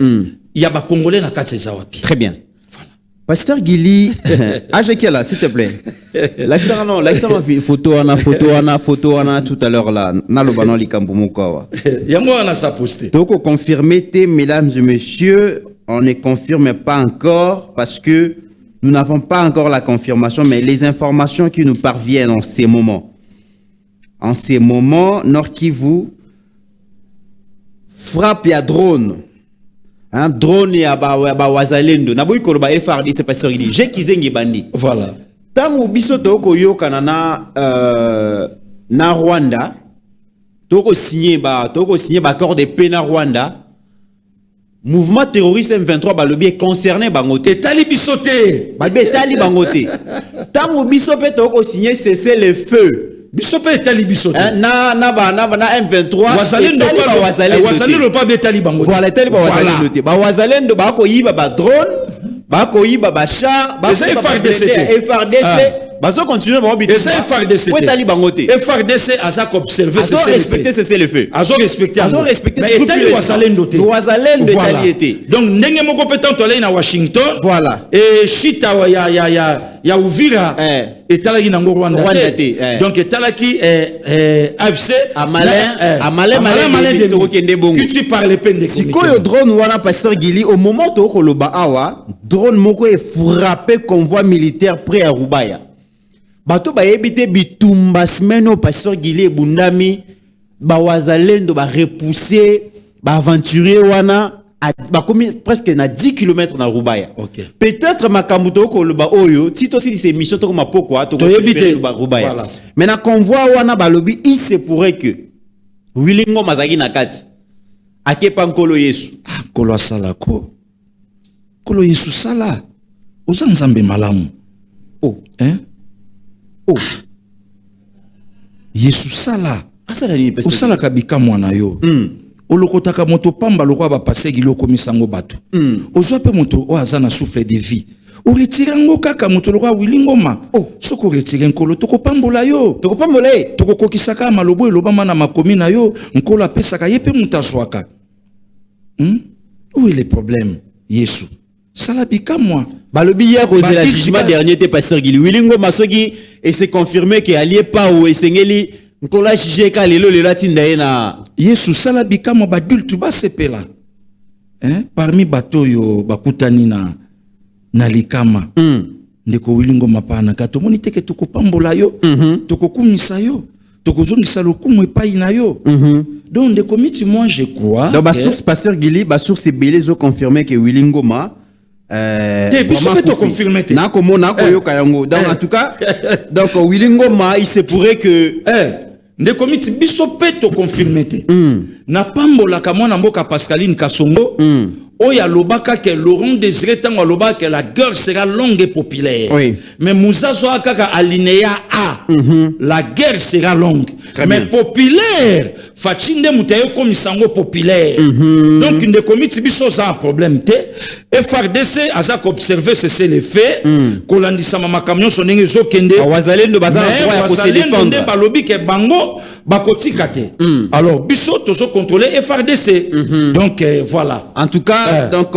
il y a ba congolais na kati za wapi. Très bien. Voilà. Pasteur Gili, qui est là, s'il te plaît. L'accent, non, l'accent, photo, tout à l'heure là. Nalobanon Likamboumoukawa. Yango on a sa posté. Donc, confirmé, mesdames et messieurs, on ne confirme pas encore parce que nous n'avons pas encore la confirmation, mais les informations qui nous parviennent en ces moments. En ces moments, Nord Kivu frappe à drone. Hein, drone ya ba wazalendo na boy koloba FRD c'est pas sûr il dit j'ai kizengi bandi voilà tango biso toko yoka na Rwanda toko signer ba accord de paix na Rwanda mouvement terroriste M23 balobi est concerné bangote etali bisoté etali bangote tango biso pe toko signer cesser le feu bisope etali bisote na M23 wazalendo pas betali bango voilà etali ba wazalendo te ba wazalendo ba ko yiba ba drone ba ko yiba ba char ba FRDC bazo continuer ba obité ça FRDC ko etali bango te FRDC aza ko observer c'est le fait azo respecter mais etali wazalendo te etali te donc ndenge moko petant tolei na Washington voilà et shita ya Uvira etalaki nango Rwanda te donc etalaki AFC amalé to kende bongo tu parles peine de sikoyo drone wana Pasteur Gili au moment to koloba awa drone moko est frappé convoi militaire près à Rubaya bato ba ebité bitumba semaine Pasteur Gili bundami ba wazalendo ba repousser ba aventurer wana commis presque na 10 km dans Rubaya. Okay. Peut-être Makamuto koloba oyo tito si ces missions to ma pokwa to Rubaya. Voilà. Mais na convoi wana balobi il se pourrait que Wilingo mazagi na kati akepa nkolo Yesu. Nkolo asala ko. Nkolo Yesu sala. Oza nzambe malamu. Oh. Hein? Oh. Yesu sala. Asala ni pesa. Osala kabika mwana yo. Olokotaka moto pamba lokwa ba passer giloko misango bato. Ozwa pe moto o azana souffle de vie. O retire ngo kaka moto lokwa wilingoma. Oh, soko retire nkolo toko pambola yo. Toko pambola e. Toko kokisaka malobo elobama na makomi na yo, nkolo apesaka yepe mutazwaka. Où est le problème? Yesu. Salabika moi. Balobi hier au jugement dernier te Pasteur Gili. Wilingoma soki et c'est confirmé que allié pas ou esengeli nkola jijeka lelo latinda na Yesu sala bikamo badultu basepela. Parmi bato yo bakutani na likama. Ndeko wilingo mapana kato moni teke toko pambola yo, toko kumisa yo, toko zongisa lokumu epai na yo. Donc ndeko miti moi je crois. Dans ma source Pasteur Gili, ma source belé ont confirmé que Wilingoma confirmé. Donc en tout cas, donc Wilingoma il se pourrait que ndeko miti biso peto confirmé te na pambola ka mwana mboka Pascaline Kasongo oya lobaka que Laurent Désiré tango lobaka que la guerre sera longue et populaire. Oui. Mais Mouzazo akaka alinéa A la guerre sera longue. Très mais bien. Populaire fachinde mutayo comme sango populaire. Donc ndeko miti biso za un problème te. FRDC azak observer c'est le fait kolandisa mama camion sonenge zo kende wazalendo bazana droit ya se défendre balobi ke bango bakotika te. Alors biso tozo contrôler FRDC. Donc voilà. En tout cas, donc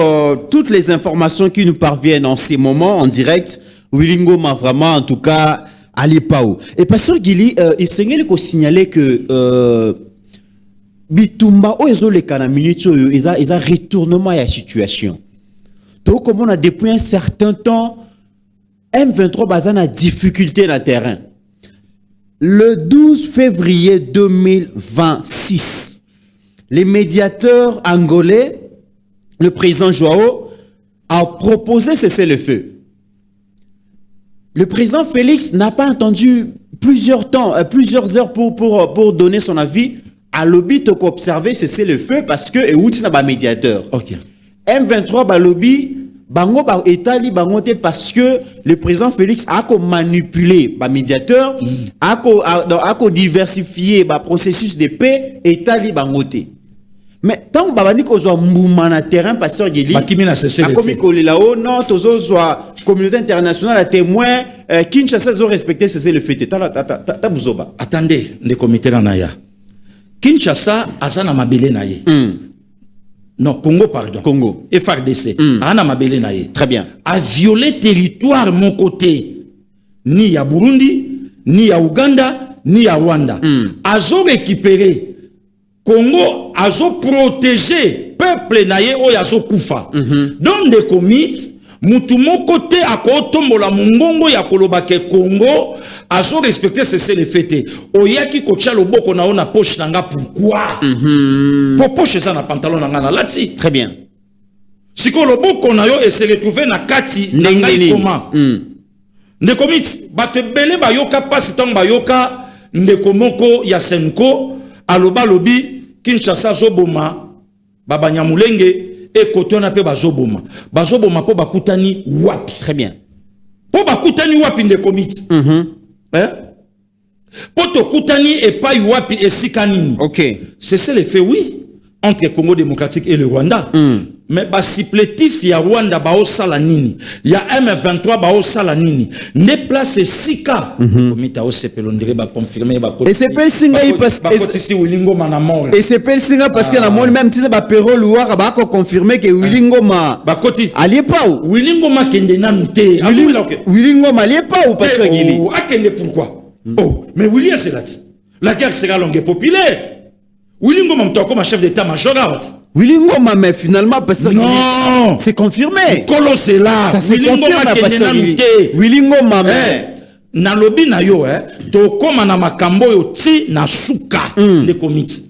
toutes les informations qui nous parviennent en ces moments en direct, Wilingoma vraiment en tout cas allez pas où. Et Pasteur Gili, il s'engage qu'on signaler que bitumba o ezo le kana minute oyo eza retournement ya situation. Donc comme on a depuis un certain temps M23 bazana difficulté dans le terrain. Le 12 février 2026, les médiateurs angolais, le président Joao, a proposé cessez-le-feu. Le président Félix n'a pas attendu plusieurs heures pour donner son avis. À lobby to observer cessez-le-feu parce que outi na ba médiateur. OK. M23 ba lobby bango ba etali bango te parce que le président Félix a manipulé ba médiateur, a diversifié ba processus de paix etali bango te. Mais tant que babani ko zo mbuma na terrain Pasteur Gili bakimina cessez-le-feu. Comme kolela o non tozo zo communauté internationale à témoin Kinshasa zo respecter cessez-le-feu ta buzoba. Attendez, les comités na ya. Kinshasa azana mabele na ye. Non, Congo, pardon. Congo. FRDC. Ana mabele na ye. Très bien. A violé territoire mon côté. Ni ya Burundi, ni ya Uganda, ni ya Rwanda. Azo récupéré Congo, azo protégé peuple na ye o yazo kufa. Donc des comités mutu mon côté à kotombola mungongo ya kolobake Congo azo respecter cesser les fêtes. Oyaki kocha loboko na ona poche nanga pourquoi? Pour poche ça na pantalon nanga na lati. Très bien. Si ko loboko na yo et se retrouver na kati nanga ikoma. Ndeko mit bato bele bayoka pasi tang bayoka ndeko moko ya Senko aloba lobi Kinshasa zoboma baba Nyamulenge e kotona pe bazoboma po bakutani wapi. Très bien. Po bakutani wapi ndeko mit po to kutani e pa wapi esika nini. OK. C'est le fait, oui, entre le Congo démocratique et le Rwanda. Mais basipletif ya Rwanda bao sala nini, ya M23 bao sala nini, ne place sika. Komita o sepelondire ba confirmer ba et c'est pel singa il passe ba kotisi Wilingo mana mort. et c'est pel singa parce que la mort même tise ba pero luwa ba ko confirmer que Wilingo ma ba koti ali pas ou Wilingo ma kende nanu te. Wilingo ma ali pas ou parce que Gili. Oh, akende pourquoi? Oh, mais William c'est là. La guerre sera longue et populaire. Wilingo ma mtoko ma chef d'état-major. Wilingo mais finalement parce que non, c'est confirmé. Kolo c'est là. Ça c'est confirmé parce que Wilingo ma na lobi na yo to koma na makambo yo ti na suka les comités.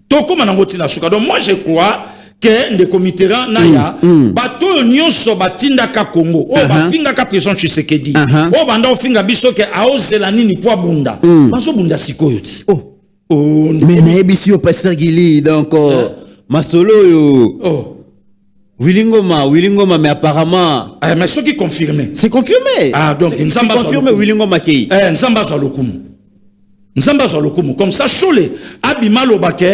To koma na ngoti na suka. Donc moi je crois que les comités na ya bato nyonso batinda ka Congo o ba finga ka président Tshisekedi o banda o finga biso ke aozela nini po bunda bazo bunda sikoyo ti. Oh mais na ebisi o pasteur Gili donc masolo yo Wilingo ma mais apparemment mais ce qui confirmé. C'est confirmé. Ah donc c'est confirmé Wilingo ma kei. Nzamba za lokumu comme ça chole abima lobake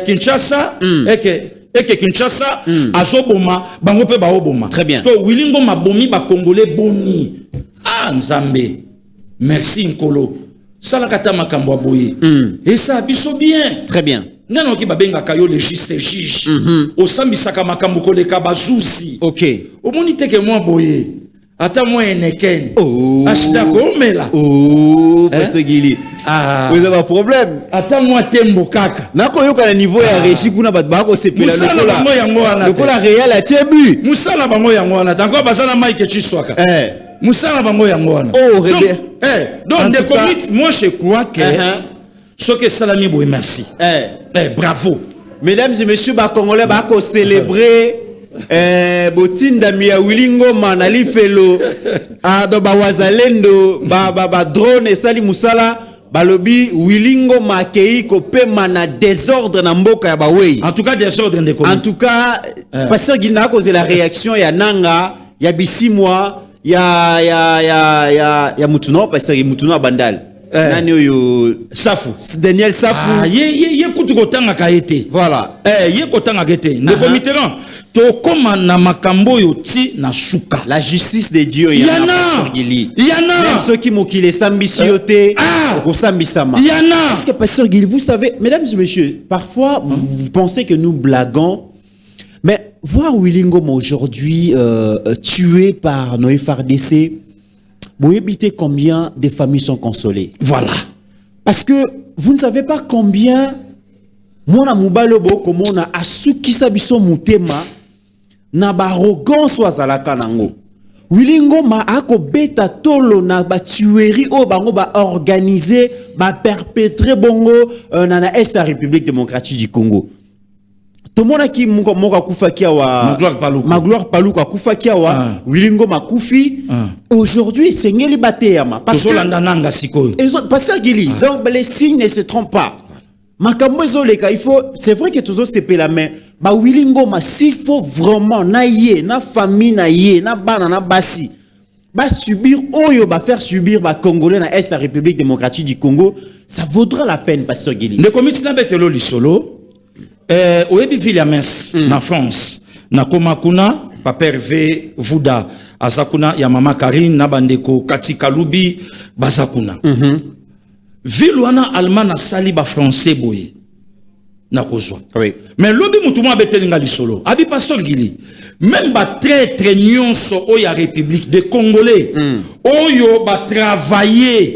Kinshasa et que Kinshasa azoboma bango pe baoboma. Très bien. Parce que Wilingo ma bomi ba congolais boni. Ah Nzambe. Merci Nkolo. Sala kata makambo aboye. Et ça biso bien. Très bien. Nano ki babenga kayo légiste juge. O sambisaka makambo koleka bazuzi. OK. O moni teke moi boye. Ata moi eneken. Oh. Ashida ko mela. Oh, pasteur Gili. Ah. Vous avez un problème. Ata moi tembo kaka. Nako yoka na niveau ya réchi kuna bat ba ko sepela le kola réel a tiebu. Musala bango yango wana. Tango bazana Mike Chiswaka. Musala bango yango wana. Oh, donc des comités, moi je crois que ce que Salami Boy merci. Bravo. Mesdames et messieurs, ba Congolais ba ko célébrer botinda miya Wilingo manali felo do ba wazalendo ba drone et sali musala balobi Wilingo makei ko pe mana désordre na mboka ya bawei. En tout cas désordre des comités. En tout cas pasteur Gina cause la réaction ya nanga ya bisimwa ya mutuno pasteur mutuno bandal. Nani oyo Safu Daniel Safu ye kutu kotanga kaete. Voilà. Ye kotanga kete. Ne comité non. To koma na makambo yo ti na suka. La justice de Dieu yana. Même ceux qui mokile sambisioté ko sambisama. Yana. Parce que pasteur Gili, vous savez, mesdames et messieurs, parfois vous pensez que nous blaguons, mais voir Wilingo aujourd'hui tué par nos FRDC, vous évitez combien de familles sont consolées. Voilà. Parce que vous ne savez pas combien mona mubalobo comme on a asukisa biso mutema na ba arrogance wazalaka nango. Wilingo ma ako beta tolo na ba tuerie o bango ba organiser ba perpétrer bongo na Est la République démocratique du Congo. Tomona ki moka kufa kia wa Magloire Paluku kufa kia wa Wilingo makufi aujourd'hui c'est ngeli bateyama parce que pasteur Gili donc les signes ne se trompent pas. Makambo ezoleka il faut c'est vrai que toujours se paie la main ba Wilingo ma s'il faut vraiment na ye na famille na ye na bana na basi ba subir oyo ba faire subir ba Congolais na Est la République démocratique du Congo ça vaudra la peine pasteur Gili. Le comité na betelo lisolo oyebi Villamens na France na komakuna papa Hervé Vuda azakuna ya mama Karine na bandeko Kati Kalubi bazakuna ville wana allemand na sali ba français boye na kozwa. Oui. Mais lobi mutuma betelinga lisolo. Abi pasteur Gili. Même ba traître nyonso o ya République des Congolais. Oyo ba travailler.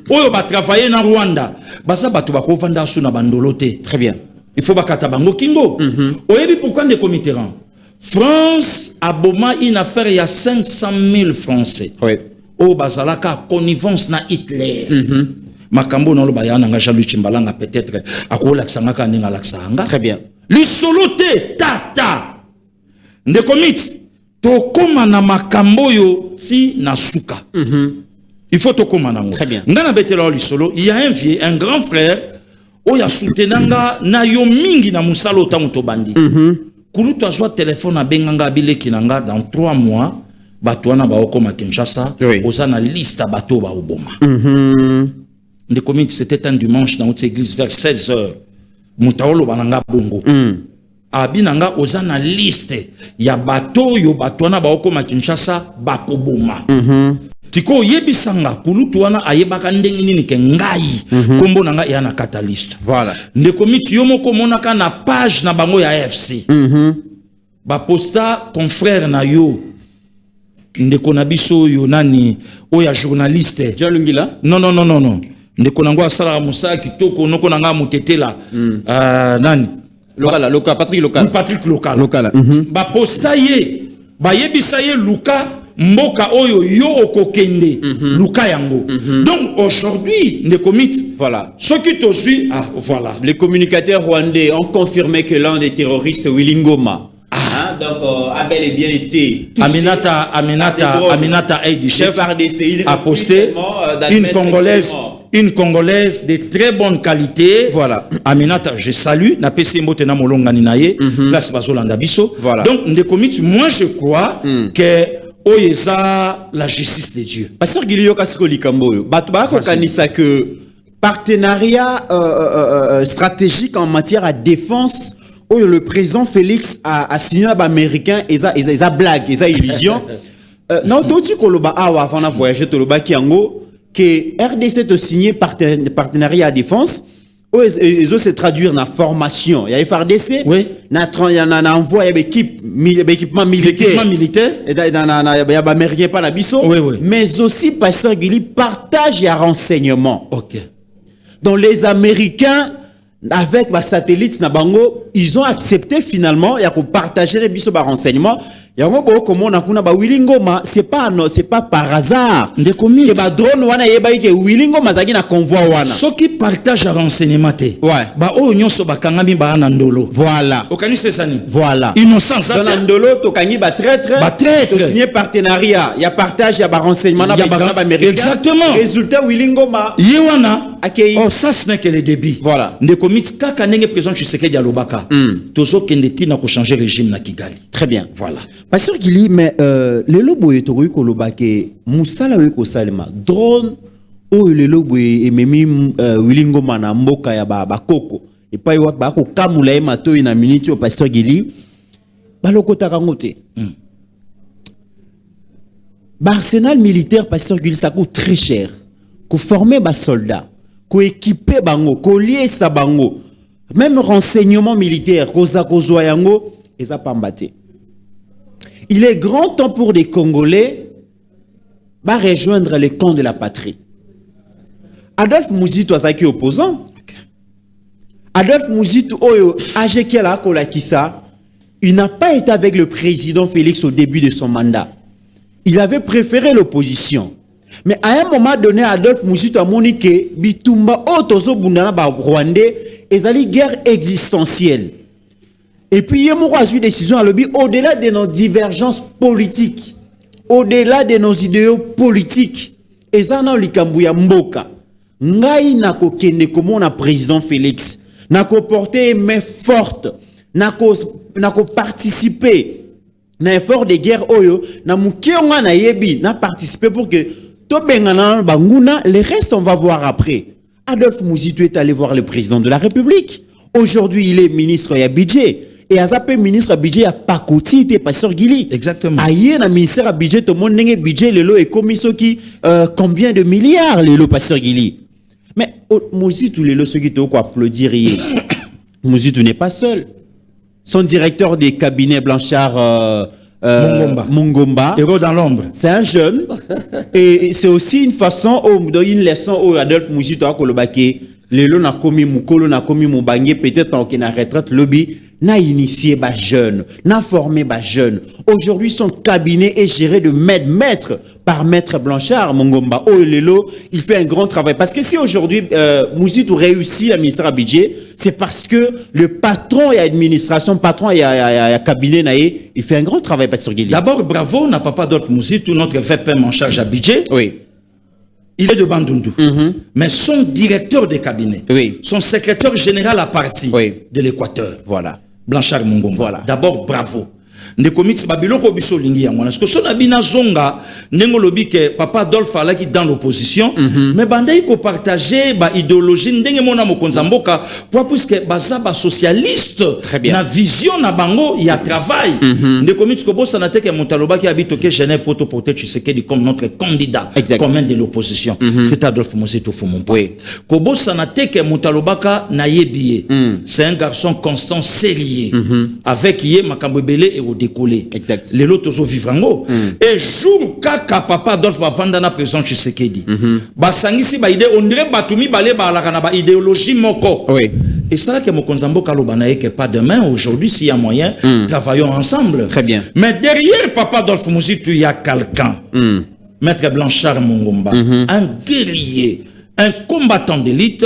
Oyo ba travailler na Rwanda. Basa batu ba ko vanda su na bandolote. Très bien. Il faut ba kata bango kingo. Oyebi pourquoi des Mitterrand. France a boma une affaire il y a 500 000 Français. Oui. O bazalaka connivence na Hitler. Makambo na lo ba yana nga Jean-Luc Chimbalanga peut-être akola kisanga ninga laksanga. Très bien. Lisolote tata. Ndekomit to koma na makambo yo ti na suka. Il faut to koma nango. Très bien. Ngana betela lisolo, il y a un vieux, un grand frère o ya soutenanga na yo mingi na musalo tango to bandi. Kulu to azwa téléphone na benganga bileki nanga dans 3 mois bato wana ba okoma Kinshasa, Oui. oza na liste bato ba oboma. Ndekomit c'était un dimanche dans notre église vers 16h. Mutaolo bananga bongo. Abinanga oza na liste ya bato yo bato wana ba okoma Kinshasa bakoboma. Tiko yebisanga kulutu wana ayebaka ndenge nini ke ngai kombo nanga ya na catalyst. Voilà. Ndekomiti yo moko monaka na page na bango ya AFC. Ba posta confrère na yo ndeko na biso yo nani oya journaliste Jean Lungila? non ndeko nango asala musa kitoko noko nanga mutetela nani Local, Patrick Local. Local. Ba posta ye ba yebisa ye Luka mboka oyo yo okokende Luka yango. Donc aujourd'hui Ndekomit, Voilà. ce qui te suit, voilà. Les communicateurs rwandais ont confirmé que l'un des terroristes, Willy Ngoma, donc a bel et bien été touché. Aminata Aïdi Chef FRDC, a posté une Congolaise de très bonne qualité. Voilà. Aminata, je salue. Na PC Mbotena Molonga Ninaye. Place Bazolanda Biso. Voilà. Donc, Ndekomit, moi je crois que Oyeza la justice de Dieu. Pasteur Gilio Kasiko Likamboyo, Batouba Kokanisa que partenariat stratégique en matière de défense, où le président Félix a signé un américain, et ça blague, et ça illusion. Non, d'autres Koloba Awa avant de voyager Toloba Kiango, que RDC a signé partenariat à défense. Ils ont se traduire dans formation. Il y a FRDC, oui. Il y a envoyé équipement militaire. Et il y a américain pas la biso. Oui, oui. Mais aussi, Pasteur Gili partage les renseignements. Ok. Donc les Américains, avec les satellites, ils ont accepté finalement de partager les biso renseignements. C'est pas par hasard. Que ba drone wana yebai ke Willingo mazaki na convoi wana. Ceux qui partagent renseignement Ouais. Ba o nyonso ba kangami ba na ndolo. Voilà. Okani c'est ça ni. Voilà. Innocence. Dans la ndolo to kangi ba traître. Ba traître. To signer partenariat. Il y a partage, il y a renseignement na ba américain. Exactement. Résultat Willingo ma yewana. Okay. Oh, ça ce n'est que le début. Voilà. Ndekomit kaka nenge président Tshisekedi Alobaka. Tozo kende tina ko changer régime na Kigali. Très bien. Voilà. Pasteur Gili, mais le lobo est au Kolobake, Moussala Weko Salema, drone, ou le lobo est memi Willingo Mana Mboka ya Bakoko, et pas ywa Bako Kamula Mato ina minute au Pasteur Gili, Baloko Takangote. L'arsenal militaire, Pasteur Gili, ça coûte très cher. Qu'on former bas soldats, qu'on équiper bango, qu'on lier sa bango, même renseignement militaire, qu'on zakozoa yango, et ça pas mbaté. Il est grand temps pour des Congolais de rejoindre les camps de la patrie. Adolphe Mouzito est opposant. Adolphe Mouzito, il n'a pas été avec le président Félix au début de son mandat. Il avait préféré l'opposition. Mais à un moment donné, Adolphe Mouzito a moniqué Bitumba Otozo Bundana Rwandais et une guerre existentielle. Et puis, il y a une décision à l'objet au-delà de nos divergences politiques, au-delà de nos idéaux politiques. Et ça, dans l'Ikambouya Mboka, Ngai nako kende comme on a président Félix, nako porté une main forte, nako participer na effort de guerre oyo, na mukionga na yebi, na participer pour que to bengana banguna, le reste on va voir après. Adolphe Mouzito est allé voir le président de la République. Aujourd'hui, il est ministre ya budget. Et à ça, ministre budget a pas côté Pasteur Gili. Exactement. Aïe, na ministère budget, tout le monde n'a budget, le lot est commis qui combien de milliards le lot Pasteur Gili. Mais Mouzito, le lot, ceux qui te quoi applaudir hier. Mouzitou n'est pas seul. Son directeur des cabinets Blanchard Mungomba. Héros dans l'ombre. C'est un jeune. Et c'est aussi une façon, une leçon où Adolphe Mouzitou a kolobake. Lelo na komi mukolo na komi mubangé peut-être en na retraite lobby n'a initié ba jeune, n'a formé ba jeune. Aujourd'hui son cabinet est géré de maître par maître Blanchard Mungomba. Oh lelo, il fait un grand travail parce que si aujourd'hui Mouzitou réussit à ministère à budget, c'est parce que le patron et administration, patron et cabinet naé, il fait un grand travail pasteur Guéli. D'abord bravo n'a Papa Adolphe Mouzitou, notre VPM en charge à budget. Oui. Il est de Bandundu. Mais son directeur de cabinet, son secrétaire général à partie de l'Équateur, voilà. Blanchard Mungomba. Voilà. D'abord, bravo. Ndekomits babiloko biso lingi yango. Parce que son abina zonga, nengo lobi que Papa Adolphe alaki dans l'opposition, mais bandai ko partager ba idéologie ndenge mona mokonza mboka pour puisque baza ba socialiste na vision na bango ya travail. Ndekomits ko bossa na teke montaloba ki habite ke Genève photo porter Tshisekedi comme notre candidat commun de l'opposition. C'est Adolphe Mouzitou Fumumpa. Ko bossa na teke montaloba ka na yebiye. C'est un garçon constant, sérieux avec yé makambo belé et décoller. Exact. Les lots toujours vivrango. Et jour kaka Papa Adolphe va vendre na président Tshisekedi. Basangisi ba idée on dirait batumi balé ba la ba idéologie moko. Oui. Et ça que Mokonzambo Kalobanaye que pas demain aujourd'hui s'il y a moyen travaillons ensemble. Très bien. Mais derrière Papa Adolphe Mouzitou il y a quelqu'un. Maître Blanchard Mungomba, un guerrier, un combattant d'élite,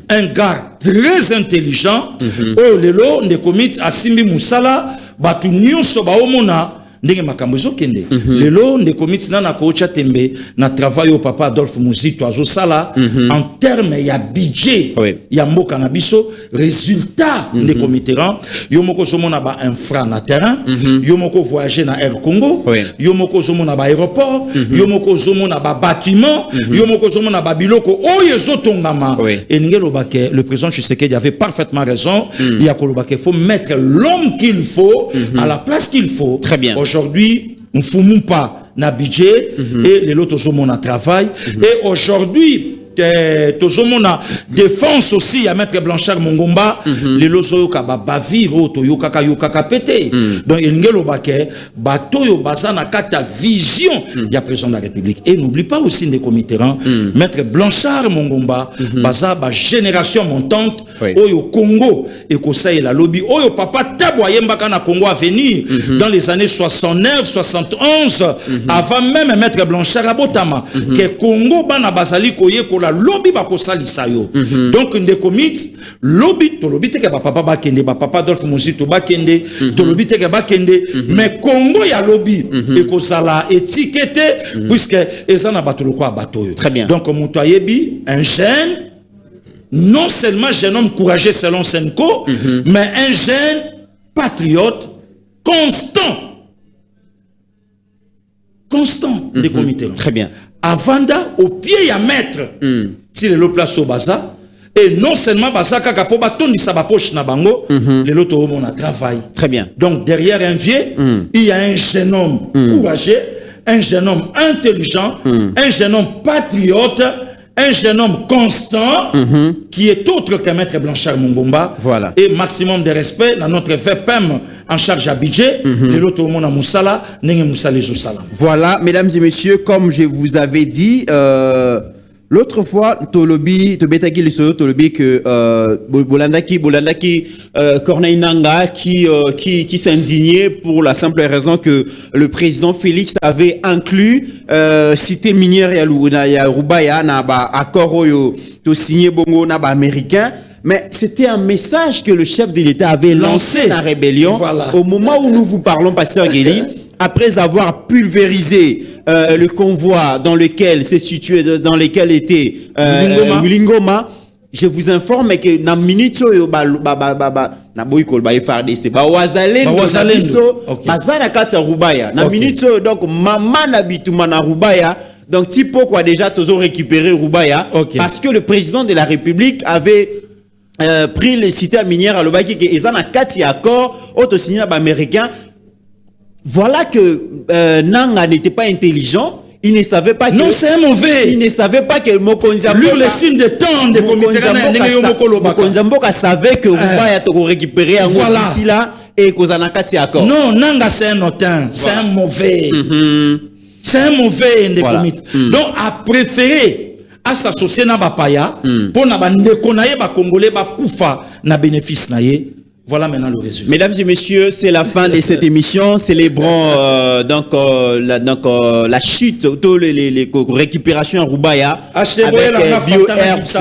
un gars très intelligent. Oh lelo ndekomit asimbi musala batu nyonso baomona ndenge makambo ezokende. Lelo ndekomit na kocha tembe na travail au Papa Adolphe Mouzitou azosala en termes ya budget ya mboka na biso résultat ndekomiteran yo moko zomona ba infra na terrain yo moko voyager na Air Congo yo moko zomona ba aéroport yo moko zomona ba bâtiment yo moko zomona ba biloko oyo ezotongama et ngelo bake le président Tshisekedi avait parfaitement raison il y a kolobake faut mettre l'homme qu'il faut à la place qu'il faut. Très bien. Aujourd'hui on fumons pas na budget et les autres zomona travail et aujourd'hui tozomona défense aussi à maître Blanchard Mungomba les lozo ka ba bavir to yokaka yokaka pété donc ngelo bake batoyo bazana kata vision ya président de la République et n'oublie pas aussi des comités maître Blanchard Mungomba baza ba génération montante oyo Congo et kosaye la lobby oyo papa taboye mbaka na Congo à venir dans les années 69 71 avant même maître Blanchard abotama que Congo bana bazali koye ko la lobby bakosalisa yo donc ndekomit lobby to lobby te ke papa bakende papa Adolphe Mouzitou bakende to lobby te ke bakende mais Congo ya lobby ekozala étiqueté puisque ezana batoloko abatoyo. Très bien. Donc mutoyebi un jeune non seulement jeune homme courageux selon Senko mais un jeune patriote constant des comités. Très bien. Avanda au pied à mettre si les place au baza et non seulement baza kaka po batondi sa ba poche na bango les loto on a travail. Très bien. Donc derrière un vieux il y a un jeune homme courageux, un jeune homme intelligent, un jeune homme patriote, un jeune homme constant qui est autre que maître Blanchard Mungomba. Voilà. Et maximum de respect dans notre VPM en charge à budget les loto on a musala nenge musale josala. Voilà, mesdames et messieurs, comme je vous avais dit l'autre fois, Tolobi, Tobetaki le solo, Tolobi que Bolandaki, Corneille Nanga qui s'indignait pour la simple raison que le président Félix avait inclus cité minière ya Rubaya na ba accord oyo to signé bongo na ba américain. Mais c'était un message que le chef de l'État avait lancé la rébellion au moment où nous vous parlons, pasteur Guéli, après avoir pulvérisé le convoi dans lequel s'est situé, dans lequel était Wilingoma. Je vous informe que na minute na boyko ba FRDC ba wazalendo bazana kata Rubaya na minute donc mama na bituma na Rubaya donc tipo quoi déjà tozo récupérer Rubaya parce que le président de la République avait pris les cités minières à l'Obaki qui est en quatre accords auto signé par américain. Voilà que Nanga n'était pas intelligent. il ne savait pas que... Non, c'est un mauvais. Il ne savait pas que Mokonzi Mboka... Lui, le signe de temps de Mokonzi Mboka savait que Rubaya te récupérer un voilà. ici là et Kozanakati accord. Non, Nanga c'est un hautain, c'est un mauvais. C'est un mauvais Ndekomiti. Donc, a préféré à s'associer na Bapaya pour na bandeko na ye ba Congolais ba koufa na bénéfice na ye. Voilà maintenant le résumé. Mesdames et messieurs, c'est la fin de cette émission. Célébrons la chute, les récupérations à Rubaya avec BioHerbs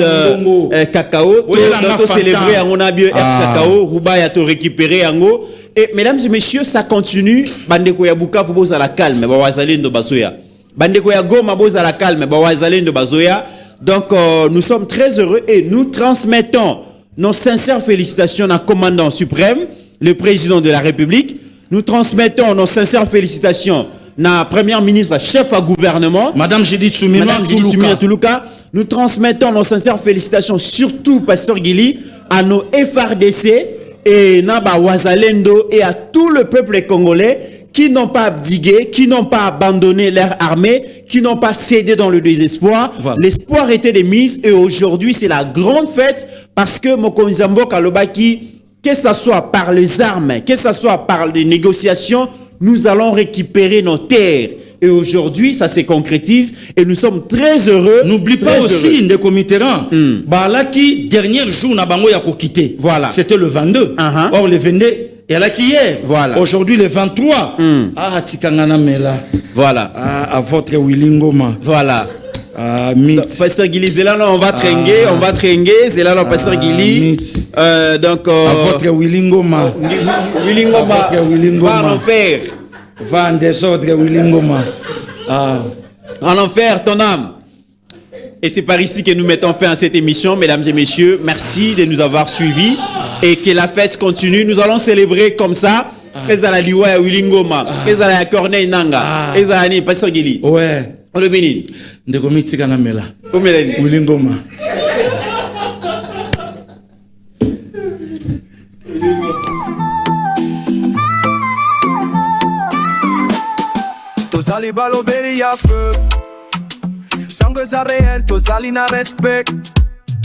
Cacao. Donc célébrer on a BioHerbs Cacao, Rubaya to récupérer ango. Et mesdames et messieurs, ça continue. Bandeko ya Bukavu boza la calme, ba wazalendo bazoya. Bandeko ya Goma boza la calme, ba wazalendo bazoya. Donc nous sommes très heureux et nous transmettons nos sincères félicitations à commandant suprême, le président de la République. Nous transmettons nos sincères félicitations à première ministre, chef à gouvernement, Madame Judith Soumina Toulouka. Nous transmettons nos sincères félicitations surtout, Pasteur Guili, à nos FRDC et Naba Wazalendo et à tout le peuple congolais qui n'ont pas abdigué, qui n'ont pas abandonné leur armée, qui n'ont pas cédé dans le désespoir. Voilà. L'espoir était de mise et aujourd'hui c'est la grande fête parce que Mokonzi Mboka Lobaki, que ce soit par les armes, que ce soit par les négociations, nous allons récupérer nos terres. Et aujourd'hui, ça se concrétise et nous sommes très heureux. N'oublie pas aussi Ndeko Mitterrand. Balaki, dernier jour, na bango ya kokité. Voilà. C'était le 22. Or, le 22, et là qui hier. Voilà. Aujourd'hui, le 23. Ah, Tikangana Mela. Voilà. Ah, à votre Willingoma. Voilà. Ah, mythe. Pasteur Guili, c'est là, on va tringuer, c'est là, Pasteur Guili. Donc, à votre Willingoma. Willingoma. Va en enfer. Va en désordre, Willingoma. En enfer, ton âme. Et c'est par ici que nous mettons fin à cette émission, mesdames et messieurs. Merci de nous avoir suivis et que la fête continue. Nous allons célébrer comme ça. Ezala liwa ya Willingoma, ezala ya Corneille Nanga, ezala ni Pasteur Guili. Ouais. On le bénit. Ndeko mitika na mela. Omelani. Willingoma. Tozali balobeli ya feu. Sangue za réel, tozali na respect.